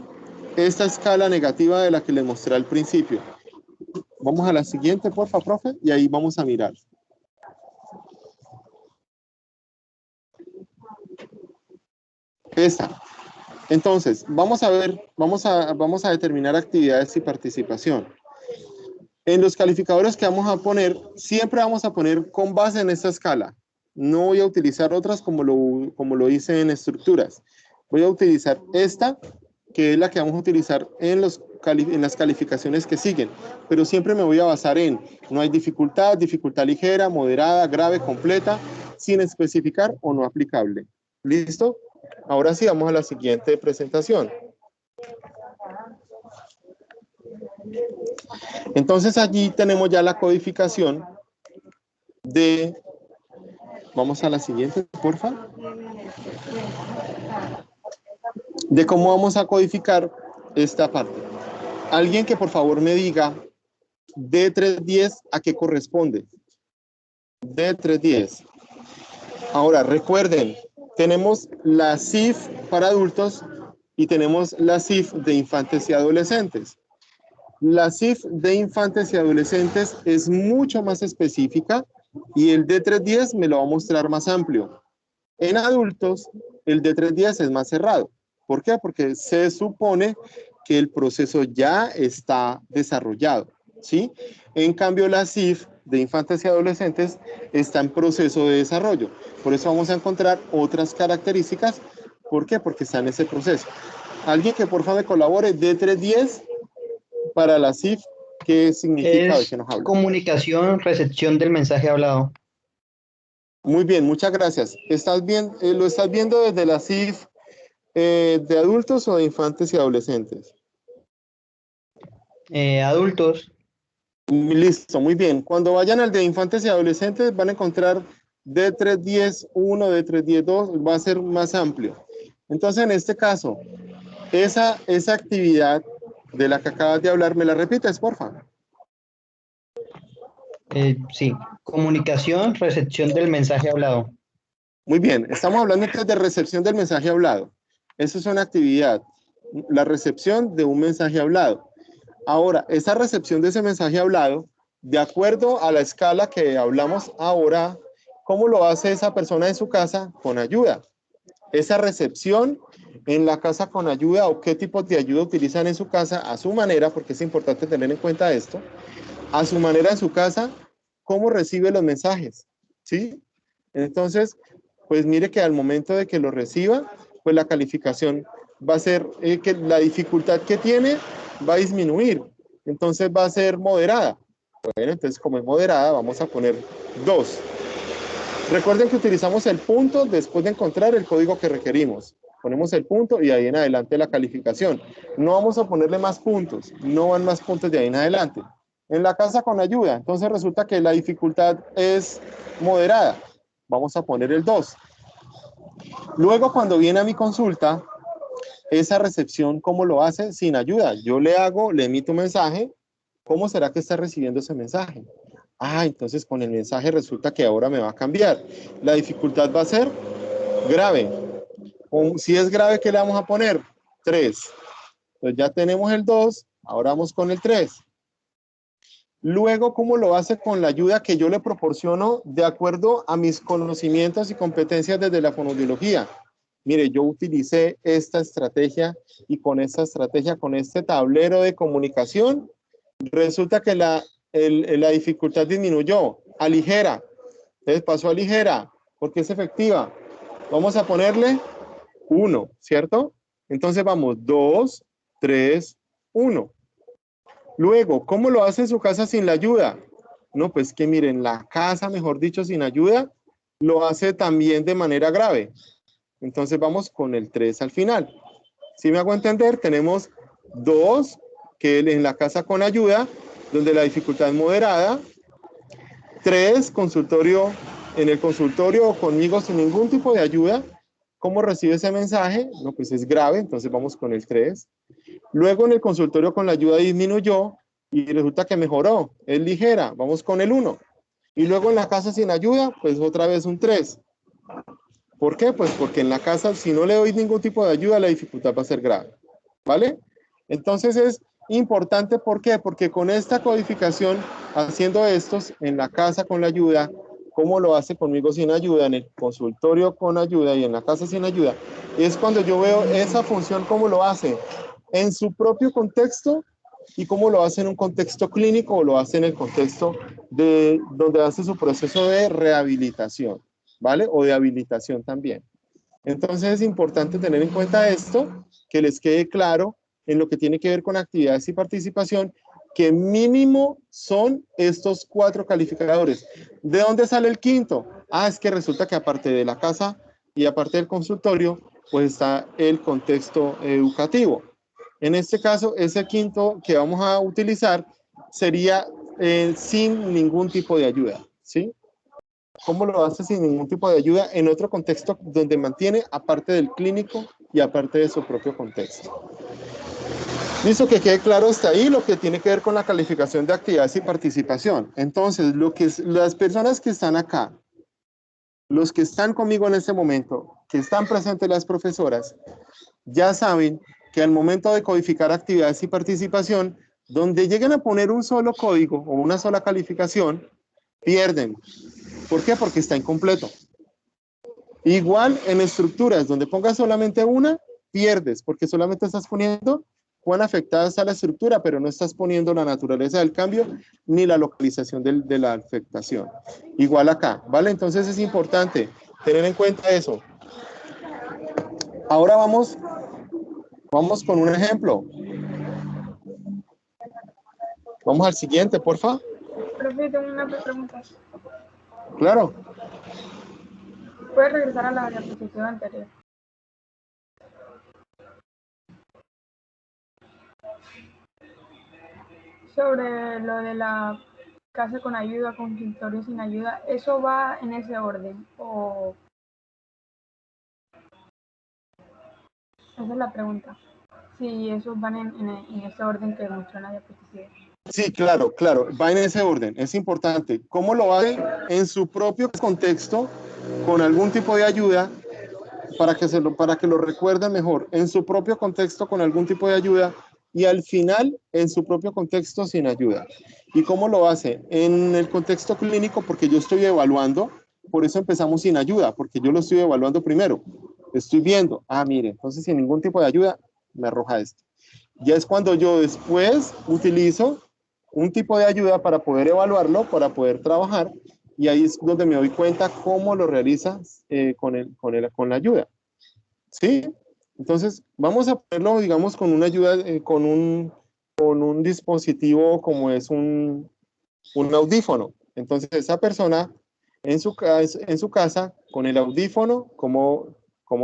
esta escala negativa de la que les mostré al principio. Vamos a la siguiente, porfa, profe, y ahí vamos a mirar. Esta. Entonces, vamos a ver, vamos a determinar actividades y participación. En los calificadores que vamos a poner, siempre vamos a poner con base en esta escala. No voy a utilizar otras como lo hice en estructuras. Voy a utilizar esta, que es la que vamos a utilizar en las calificaciones que siguen. Pero siempre me voy a basar en, no hay dificultad, dificultad ligera, moderada, grave, completa, sin especificar o no aplicable. ¿Listo? Ahora sí, vamos a la siguiente presentación. Entonces allí tenemos ya la codificación de... Vamos a la siguiente, porfa. De cómo vamos a codificar esta parte. Alguien que por favor me diga D310 a qué corresponde. D310. Ahora recuerden, tenemos la CIF para adultos y tenemos la CIF de infantes y adolescentes. La CIF de infantes y adolescentes es mucho más específica y el D310 me lo va a mostrar más amplio. En adultos, el D310 es más cerrado. ¿Por qué? Porque se supone que el proceso ya está desarrollado, ¿sí? En cambio, la CIF de infantes y adolescentes está en proceso de desarrollo. Por eso vamos a encontrar otras características. ¿Por qué? Porque está en ese proceso. Alguien que por favor me colabore, D310 para la CIF, ¿qué significa? Es comunicación, recepción del mensaje hablado. Muy bien, muchas gracias. ¿Lo estás viendo desde la CIF de adultos o de infantes y adolescentes? Adultos. Listo, muy bien. Cuando vayan al de infantes y adolescentes van a encontrar D310.1, D310.2, va a ser más amplio. Entonces, en este caso, esa actividad de la que acabas de hablar, ¿me la repites, por favor? Sí, comunicación, recepción del mensaje hablado. Muy bien, estamos hablando entonces de recepción del mensaje hablado. Eso es una actividad, la recepción de un mensaje hablado. Ahora, esa recepción de ese mensaje hablado, de acuerdo a la escala que hablamos ahora, ¿cómo lo hace esa persona en su casa? Con ayuda. Esa recepción en la casa con ayuda o qué tipo de ayuda utilizan en su casa a su manera, porque es importante tener en cuenta esto, a su manera en su casa, cómo recibe los mensajes, ¿sí? Entonces, pues mire que al momento de que lo reciba, pues la calificación va a ser que la dificultad que tiene va a disminuir, entonces va a ser moderada. Bueno, entonces como es moderada, vamos a poner 2. Recuerden que utilizamos el punto después de encontrar el código que requerimos. Ponemos el punto y ahí en adelante la calificación. No vamos a ponerle más puntos, no van más puntos de ahí en adelante. En la casa con ayuda, entonces resulta que la dificultad es moderada. Vamos a poner el 2. Luego, cuando viene a mi consulta, esa recepción, ¿cómo lo hace? Sin ayuda. Yo le emito un mensaje. ¿Cómo será que está recibiendo ese mensaje? Ah, entonces con el mensaje resulta que ahora me va a cambiar. La dificultad va a ser grave. Si es grave, ¿qué le vamos a poner? 3. Entonces ya tenemos el 2, ahora vamos con el 3. Luego, ¿cómo lo hace con la ayuda que yo le proporciono de acuerdo a mis conocimientos y competencias desde la fonoaudiología? mire, yo utilicé esta estrategia y con esta estrategia, con este tablero de comunicación, resulta que la dificultad disminuyó a ligera. Entonces pasó a ligera porque es efectiva. Vamos a ponerle 1, ¿cierto? Entonces vamos 2, 3, 1. Luego, ¿cómo lo hace en su casa sin la ayuda? No, pues que miren, la casa, mejor dicho, sin ayuda, lo hace también de manera grave. Entonces vamos con el 3 al final. Si me hago entender, tenemos 2, que en la casa con ayuda, donde la dificultad es moderada. 3, consultorio, en el consultorio o conmigo sin ningún tipo de ayuda. ¿Cómo recibe ese mensaje? No, pues es grave, entonces vamos con el 3. Luego en el consultorio con la ayuda disminuyó y resulta que mejoró, es ligera, vamos con el 1. Y luego en la casa sin ayuda, pues otra vez un 3. ¿Por qué? Pues porque en la casa, si no le doy ningún tipo de ayuda, la dificultad va a ser grave, ¿vale? Entonces es importante, ¿por qué? Porque con esta codificación, haciendo estos en la casa con la ayuda, ¿cómo lo hace conmigo sin ayuda? En el consultorio con ayuda y en la casa sin ayuda, es cuando yo veo esa función, cómo lo hace en su propio contexto y cómo lo hace en un contexto clínico o lo hace en el contexto de donde hace su proceso de rehabilitación, ¿vale? O de habilitación también. Entonces es importante tener en cuenta esto, que les quede claro en lo que tiene que ver con actividades y participación, que mínimo son estos 4 calificadores. ¿De dónde sale el quinto? Ah, es que resulta que aparte de la casa y aparte del consultorio, pues está el contexto educativo. En este caso, ese quinto que vamos a utilizar sería sin ningún tipo de ayuda, ¿sí? ¿Cómo lo hace sin ningún tipo de ayuda en otro contexto donde mantiene aparte del clínico y aparte de su propio contexto? Listo, que quede claro hasta ahí lo que tiene que ver con la calificación de actividades y participación. Entonces, las personas que están acá, los que están conmigo en este momento, que están presentes las profesoras, ya saben que al momento de codificar actividades y participación, donde lleguen a poner un solo código o una sola calificación, pierden. ¿Por qué? Porque está incompleto. Igual en estructuras, donde pongas solamente una, pierdes, porque solamente estás poniendo cuán afectada está la estructura, pero no estás poniendo la naturaleza del cambio ni la localización de la afectación. Igual acá, ¿vale? Entonces es importante tener en cuenta eso. Ahora vamos con un ejemplo. Vamos al siguiente, porfa. Profe, tengo una pregunta. Claro. ¿Puedes regresar a la diapositiva anterior? Sobre lo de la casa con ayuda, consultorio sin ayuda, ¿eso va en ese orden? ¿O esa es la pregunta? Si esos van en ese orden que mostró en la diapositiva. Sí, claro, va en ese orden, es importante. ¿Cómo lo hace? En su propio contexto, con algún tipo de ayuda, para que lo recuerden mejor, en su propio contexto, con algún tipo de ayuda, y al final, en su propio contexto, sin ayuda. ¿Y cómo lo hace? En el contexto clínico, porque yo estoy evaluando, por eso empezamos sin ayuda, porque yo lo estoy evaluando primero. Estoy viendo, mire, entonces sin ningún tipo de ayuda, me arroja esto. Ya es cuando yo después utilizo un tipo de ayuda para poder evaluarlo, para poder trabajar, y ahí es donde me doy cuenta cómo lo realizas con la ayuda. ¿Sí? Entonces, vamos a ponerlo, digamos, con una ayuda, con un dispositivo como es un audífono. Entonces, esa persona en su casa, con el audífono, ¿cómo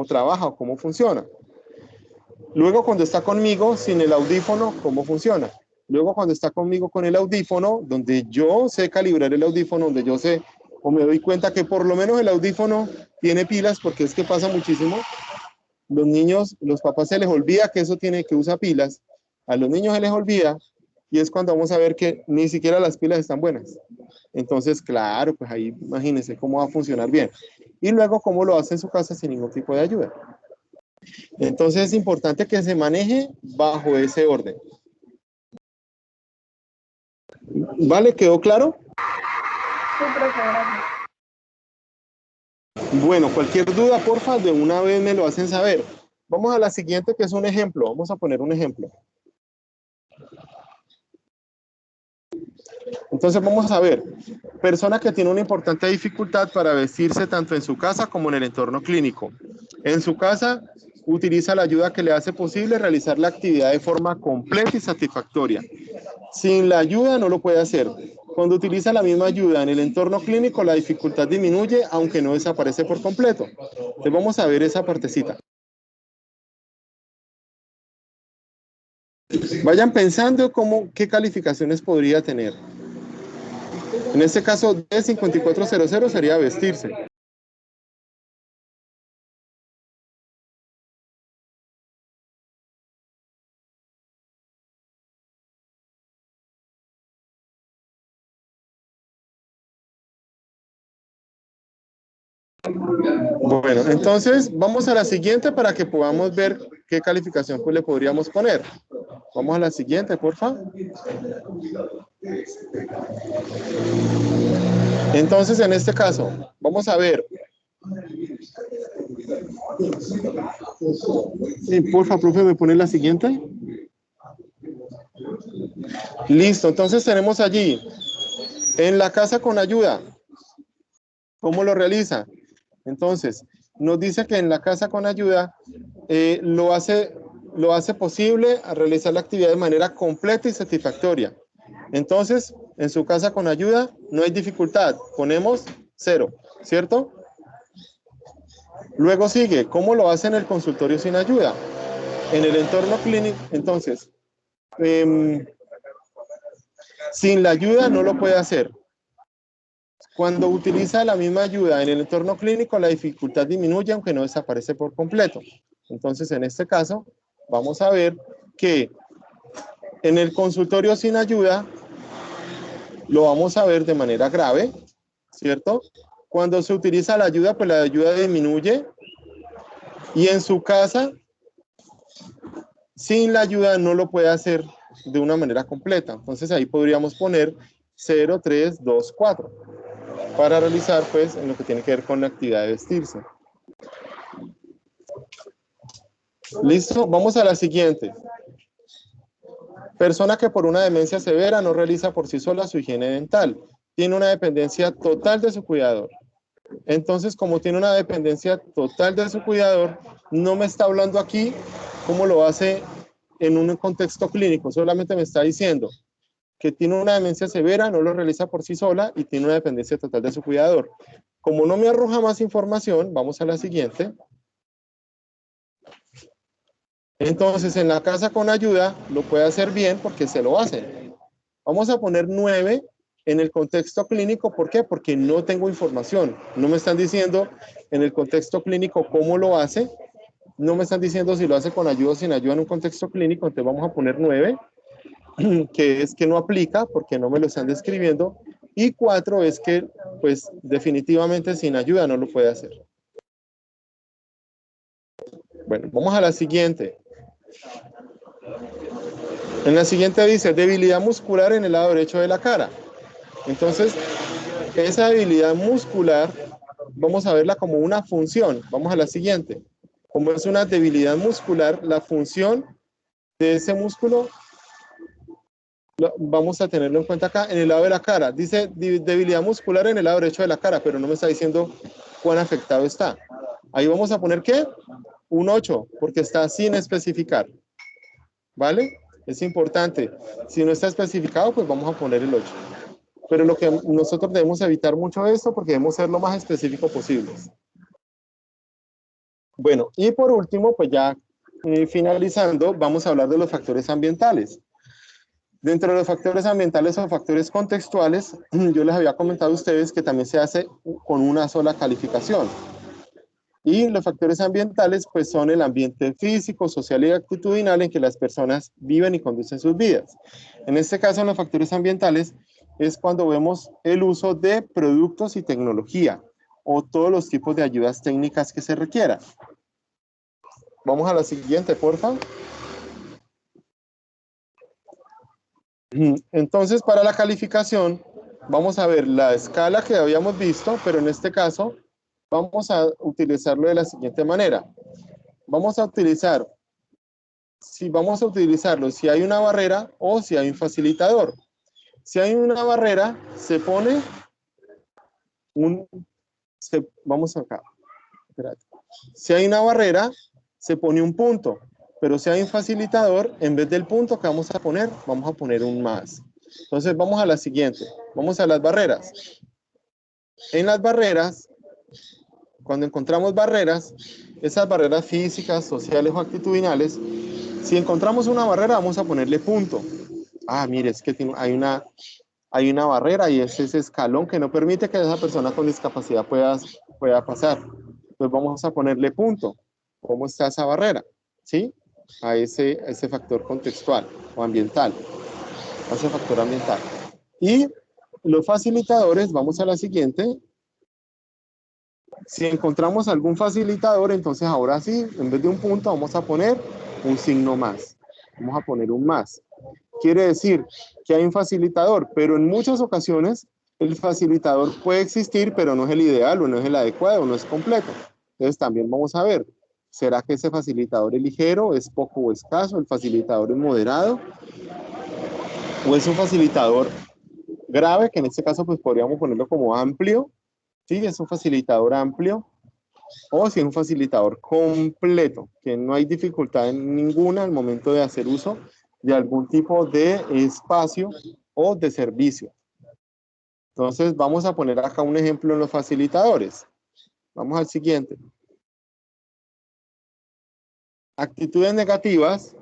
trabaja o cómo funciona? Luego, cuando está conmigo sin el audífono, ¿cómo funciona? Luego, cuando está conmigo con el audífono, donde yo sé calibrar el audífono, donde yo sé o me doy cuenta que por lo menos el audífono tiene pilas, porque es que pasa muchísimo. Los niños, los papás se les olvida que eso tiene que usar pilas. A los niños se les olvida y es cuando vamos a ver que ni siquiera las pilas están buenas. Entonces, claro, pues ahí imagínense cómo va a funcionar bien. Y luego, cómo lo hace en su casa sin ningún tipo de ayuda. Entonces es importante que se maneje bajo ese orden. ¿Vale? ¿Quedó claro? Sí, profe, gracias. Bueno, cualquier duda, porfa, de una vez me lo hacen saber. Vamos a la siguiente, que es un ejemplo. Vamos a poner un ejemplo. Entonces vamos a ver, persona que tiene una importante dificultad para vestirse tanto en su casa como en el entorno clínico. En su casa utiliza la ayuda que le hace posible realizar la actividad de forma completa y satisfactoria. Sin la ayuda no lo puede hacer. Cuando utiliza la misma ayuda en el entorno clínico, la dificultad disminuye, aunque no desaparece por completo. Entonces vamos a ver esa partecita. Vayan pensando qué calificaciones podría tener. En este caso, D5400 sería vestirse. Bueno, entonces vamos a la siguiente para que podamos ver qué calificación pues, le podríamos poner. Vamos a la siguiente, por favor. Entonces, en este caso, vamos a ver. Sí, porfa, profe, ¿me pone la siguiente? Listo, entonces tenemos allí, en la casa con ayuda. ¿Cómo lo realiza? Entonces, nos dice que en la casa con ayuda lo hace posible a realizar la actividad de manera completa y satisfactoria. Entonces, en su casa con ayuda no hay dificultad. Ponemos 0, ¿cierto? Luego sigue, ¿cómo lo hace en el consultorio sin ayuda? En el entorno clínico, entonces, sin la ayuda no lo puede hacer. Cuando utiliza la misma ayuda en el entorno clínico, la dificultad disminuye, aunque no desaparece por completo. Entonces, en este caso, vamos a ver que en el consultorio sin ayuda, lo vamos a ver de manera grave, ¿cierto? Cuando se utiliza la ayuda, pues la ayuda disminuye. Y en su casa, sin la ayuda no lo puede hacer de una manera completa. Entonces, ahí podríamos poner 0, 3, 2, 4. Para realizar, pues, en lo que tiene que ver con la actividad de vestirse. ¿Listo? Vamos a la siguiente. Persona que por una demencia severa no realiza por sí sola su higiene dental. Tiene una dependencia total de su cuidador. Entonces, como tiene una dependencia total de su cuidador, no me está hablando aquí cómo lo hace en un contexto clínico. Solamente me está diciendo que tiene una demencia severa, no lo realiza por sí sola y tiene una dependencia total de su cuidador. Como no me arroja más información, vamos a la siguiente. Entonces, en la casa con ayuda lo puede hacer bien porque se lo hacen. Vamos a poner 9 en el contexto clínico. ¿Por qué? Porque no tengo información. No me están diciendo en el contexto clínico cómo lo hace. No me están diciendo si lo hace con ayuda o sin ayuda en un contexto clínico. Entonces vamos a poner 9. Que es que no aplica porque no me lo están describiendo, y 4 es que pues definitivamente sin ayuda no lo puede hacer. Bueno, vamos a la siguiente. En la siguiente dice debilidad muscular en el lado derecho de la cara. Entonces, esa debilidad muscular vamos a verla como una función. Vamos a la siguiente. Como es una debilidad muscular, la función de ese músculo vamos a tenerlo en cuenta acá, en el lado de la cara. Dice debilidad muscular en el lado derecho de la cara, pero no me está diciendo cuán afectado está. Ahí vamos a poner, ¿qué? Un 8, porque está sin especificar. ¿Vale? Es importante. Si no está especificado, pues vamos a poner el 8. Pero lo que nosotros debemos evitar mucho esto, porque debemos ser lo más específico posible. Bueno, y por último, pues ya finalizando, vamos a hablar de los factores ambientales. Dentro de los factores ambientales o factores contextuales, yo les había comentado a ustedes que también se hace con una sola calificación. Y los factores ambientales, pues son el ambiente físico, social y actitudinal en que las personas viven y conducen sus vidas. En este caso, los factores ambientales es cuando vemos el uso de productos y tecnología o todos los tipos de ayudas técnicas que se requieran. Vamos a la siguiente, por favor. Entonces, para la calificación, vamos a ver la escala que habíamos visto, pero en este caso, vamos a utilizarlo de la siguiente manera. Vamos a utilizarlo si hay una barrera o si hay un facilitador. Si hay una barrera, se pone vamos acá. Espérate. Si hay una barrera, se pone un punto. Pero si hay un facilitador, en vez del punto que vamos a poner un más. Entonces vamos a la siguiente. Vamos a las barreras. En las barreras, cuando encontramos barreras, esas barreras físicas, sociales o actitudinales, si encontramos una barrera, vamos a ponerle punto. Ah, mire, es que hay una barrera y es ese escalón que no permite que esa persona con discapacidad pueda pasar. Entonces vamos a ponerle punto. ¿Cómo está esa barrera? ¿Sí? A ese factor contextual o ambiental. A ese factor ambiental. Y los facilitadores, vamos a la siguiente. Si encontramos algún facilitador, entonces ahora sí, en vez de un punto, vamos a poner un signo más. Vamos a poner un más. Quiere decir que hay un facilitador, pero en muchas ocasiones el facilitador puede existir, pero no es el ideal, o no es el adecuado, o no es completo. Entonces también vamos a ver, ¿será que ese facilitador es ligero, es poco o escaso? ¿El facilitador es moderado? ¿O es un facilitador grave, que en este caso pues podríamos ponerlo como amplio? ¿Sí? Es un facilitador amplio. O si es un facilitador completo, que no hay dificultad ninguna al momento de hacer uso de algún tipo de espacio o de servicio. Entonces vamos a poner acá un ejemplo en los facilitadores. Vamos al siguiente. Actitudes negativas.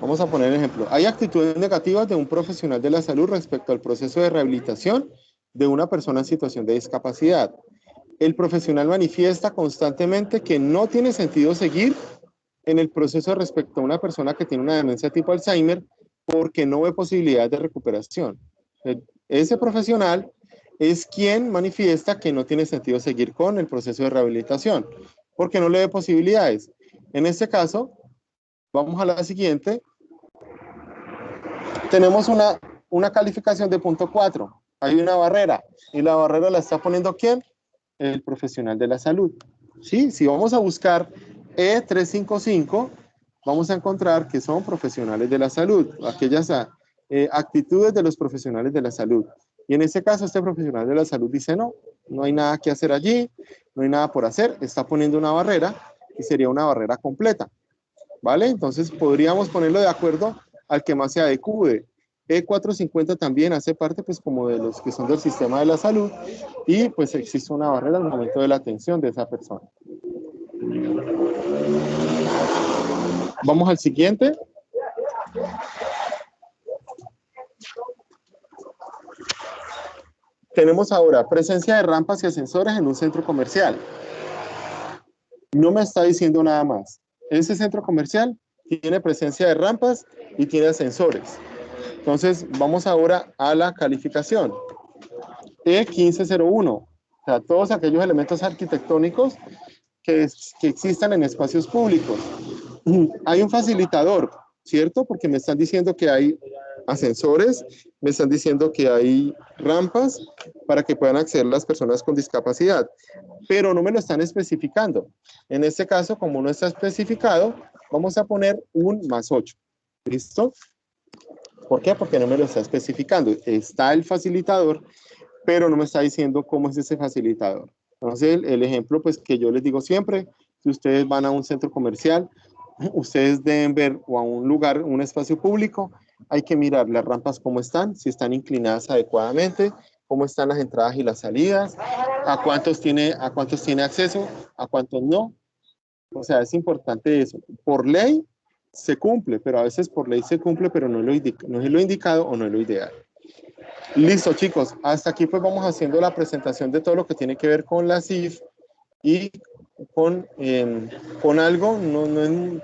Vamos a poner ejemplo. Hay actitudes negativas de un profesional de la salud respecto al proceso de rehabilitación de una persona en situación de discapacidad. El profesional manifiesta constantemente que no tiene sentido seguir en el proceso respecto a una persona que tiene una demencia tipo Alzheimer porque no ve posibilidades de recuperación. Ese profesional es quien manifiesta que no tiene sentido seguir con el proceso de rehabilitación porque no le ve posibilidades. En este caso, vamos a la siguiente. Tenemos una calificación de punto 4. Hay una barrera y la barrera la está poniendo ¿quién? El profesional de la salud. ¿Sí? Si vamos a buscar E355, vamos a encontrar que son profesionales de la salud, aquellas actitudes de los profesionales de la salud. Y en este caso, este profesional de la salud dice, no hay nada que hacer allí, no hay nada por hacer, está poniendo una barrera y sería una barrera completa. ¿Vale? Entonces podríamos ponerlo de acuerdo al que más se adecue. E450 también hace parte pues como de los que son del sistema de la salud y pues existe una barrera al momento de la atención de esa persona. Vamos al siguiente. Tenemos ahora presencia de rampas y ascensores en un centro comercial. No me está diciendo nada más. Ese centro comercial tiene presencia de rampas y tiene ascensores. Entonces, vamos ahora a la calificación. E1501. O sea, todos aquellos elementos arquitectónicos que existan en espacios públicos. Hay un facilitador, ¿cierto? Porque me están diciendo que hay ascensores, me están diciendo que hay rampas para que puedan acceder las personas con discapacidad, pero no me lo están especificando. En este caso, como no está especificado, vamos a poner un +8. ¿Listo? ¿Por qué? Porque no me lo está especificando. Está el facilitador, pero no me está diciendo cómo es ese facilitador. Entonces, el ejemplo pues que yo les digo siempre, si ustedes van a un centro comercial, ustedes deben ver, o a un lugar, un espacio público, hay que mirar las rampas cómo están, si están inclinadas adecuadamente, cómo están las entradas y las salidas, a cuántos tiene acceso, a cuántos no. O sea, es importante eso. Por ley se cumple, pero a veces por ley se cumple, pero no es lo indicado o no es lo ideal. Listo, chicos. Hasta aquí pues vamos haciendo la presentación de todo lo que tiene que ver con la CIF y con algo,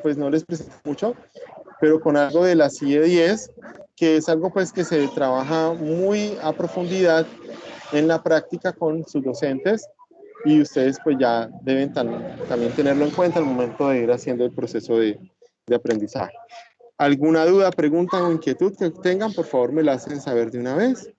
pues no les presento mucho, pero con algo de la CIE 10, que es algo pues que se trabaja muy a profundidad en la práctica con sus docentes y ustedes pues ya deben también tenerlo en cuenta al momento de ir haciendo el proceso de aprendizaje. ¿Alguna duda, pregunta o inquietud que tengan? Por favor me la hacen saber de una vez.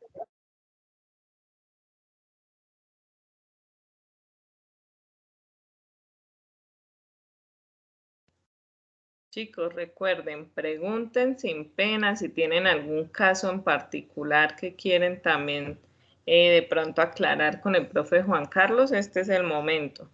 Chicos, recuerden, pregunten sin pena si tienen algún caso en particular que quieren también de pronto aclarar con el profe Juan Carlos. Este es el momento.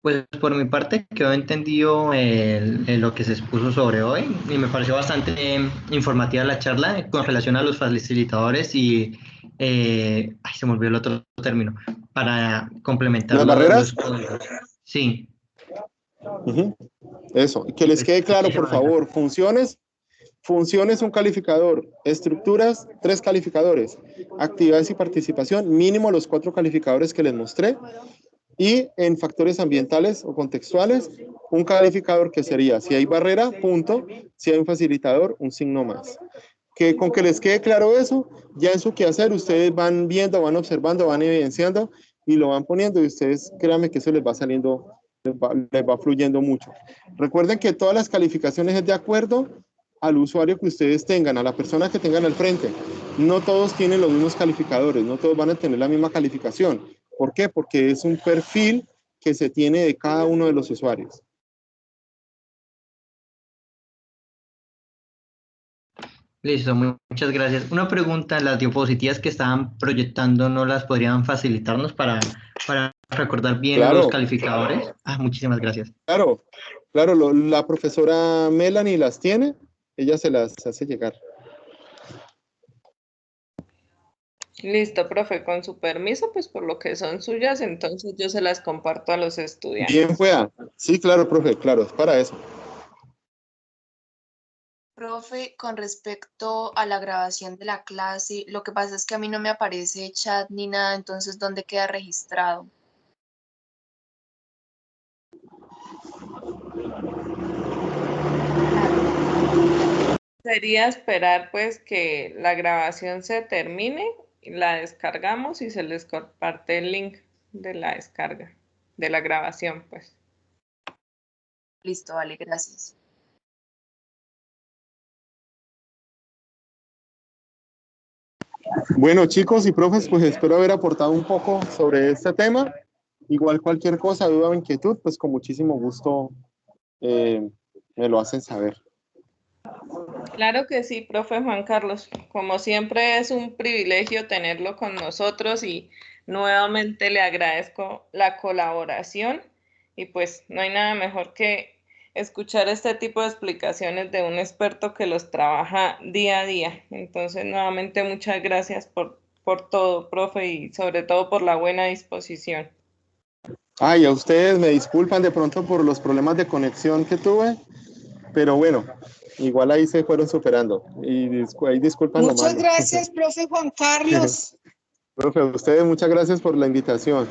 Pues por mi parte quedó entendido lo que se expuso sobre hoy y me pareció bastante informativa la charla con relación a los facilitadores y, ay, se me olvidó el otro término, para complementar ¿Las los barreras? códigos. Sí. Ujú. Eso, que les quede claro, por favor, funciones, un calificador, estructuras, 3 calificadores, actividades y participación, mínimo los 4 calificadores que les mostré, y en factores ambientales o contextuales, un calificador que sería, si hay barrera, punto, si hay un facilitador, un signo más. Que con que les quede claro eso, ya en su quehacer ustedes van viendo, van observando, van evidenciando y lo van poniendo y ustedes créanme que eso les va saliendo, les va fluyendo mucho. Recuerden que todas las calificaciones es de acuerdo al usuario que ustedes tengan, a la persona que tengan al frente. No todos tienen los mismos calificadores, no todos van a tener la misma calificación. ¿Por qué? Porque es un perfil que se tiene de cada uno de los usuarios. Listo, muchas gracias. Una pregunta, las diapositivas que estaban proyectando, ¿no las podrían facilitarnos para recordar bien los Claro, calificadores? Ah, muchísimas gracias. claro, la profesora Melanie las tiene, ella se las hace llegar. Listo, profe, con su permiso, pues por lo que son suyas, entonces yo se las comparto a los estudiantes. Bien pueda. Sí, claro, profe, claro, es para eso. Profe, con respecto a la grabación de la clase, lo que pasa es que a mí no me aparece chat ni nada, entonces ¿dónde queda registrado? Sería esperar pues que la grabación se termine, la descargamos y se les comparte el link de la descarga, de la grabación pues. Listo, vale, gracias. Bueno, chicos y profes, pues espero haber aportado un poco sobre este tema. Igual cualquier cosa, duda o inquietud, pues con muchísimo gusto me lo hacen saber. Claro que sí, profe Juan Carlos. Como siempre es un privilegio tenerlo con nosotros y nuevamente le agradezco la colaboración y pues no hay nada mejor que escuchar este tipo de explicaciones de un experto que los trabaja día a día. Entonces, nuevamente muchas gracias por todo, profe, y sobre todo por la buena disposición. Ay, a ustedes me disculpan de pronto por los problemas de conexión que tuve, pero bueno, igual ahí se fueron superando. Y ahí disculpan lo Muchas malo. gracias, profe Juan Carlos. Profe, a ustedes muchas gracias por la invitación.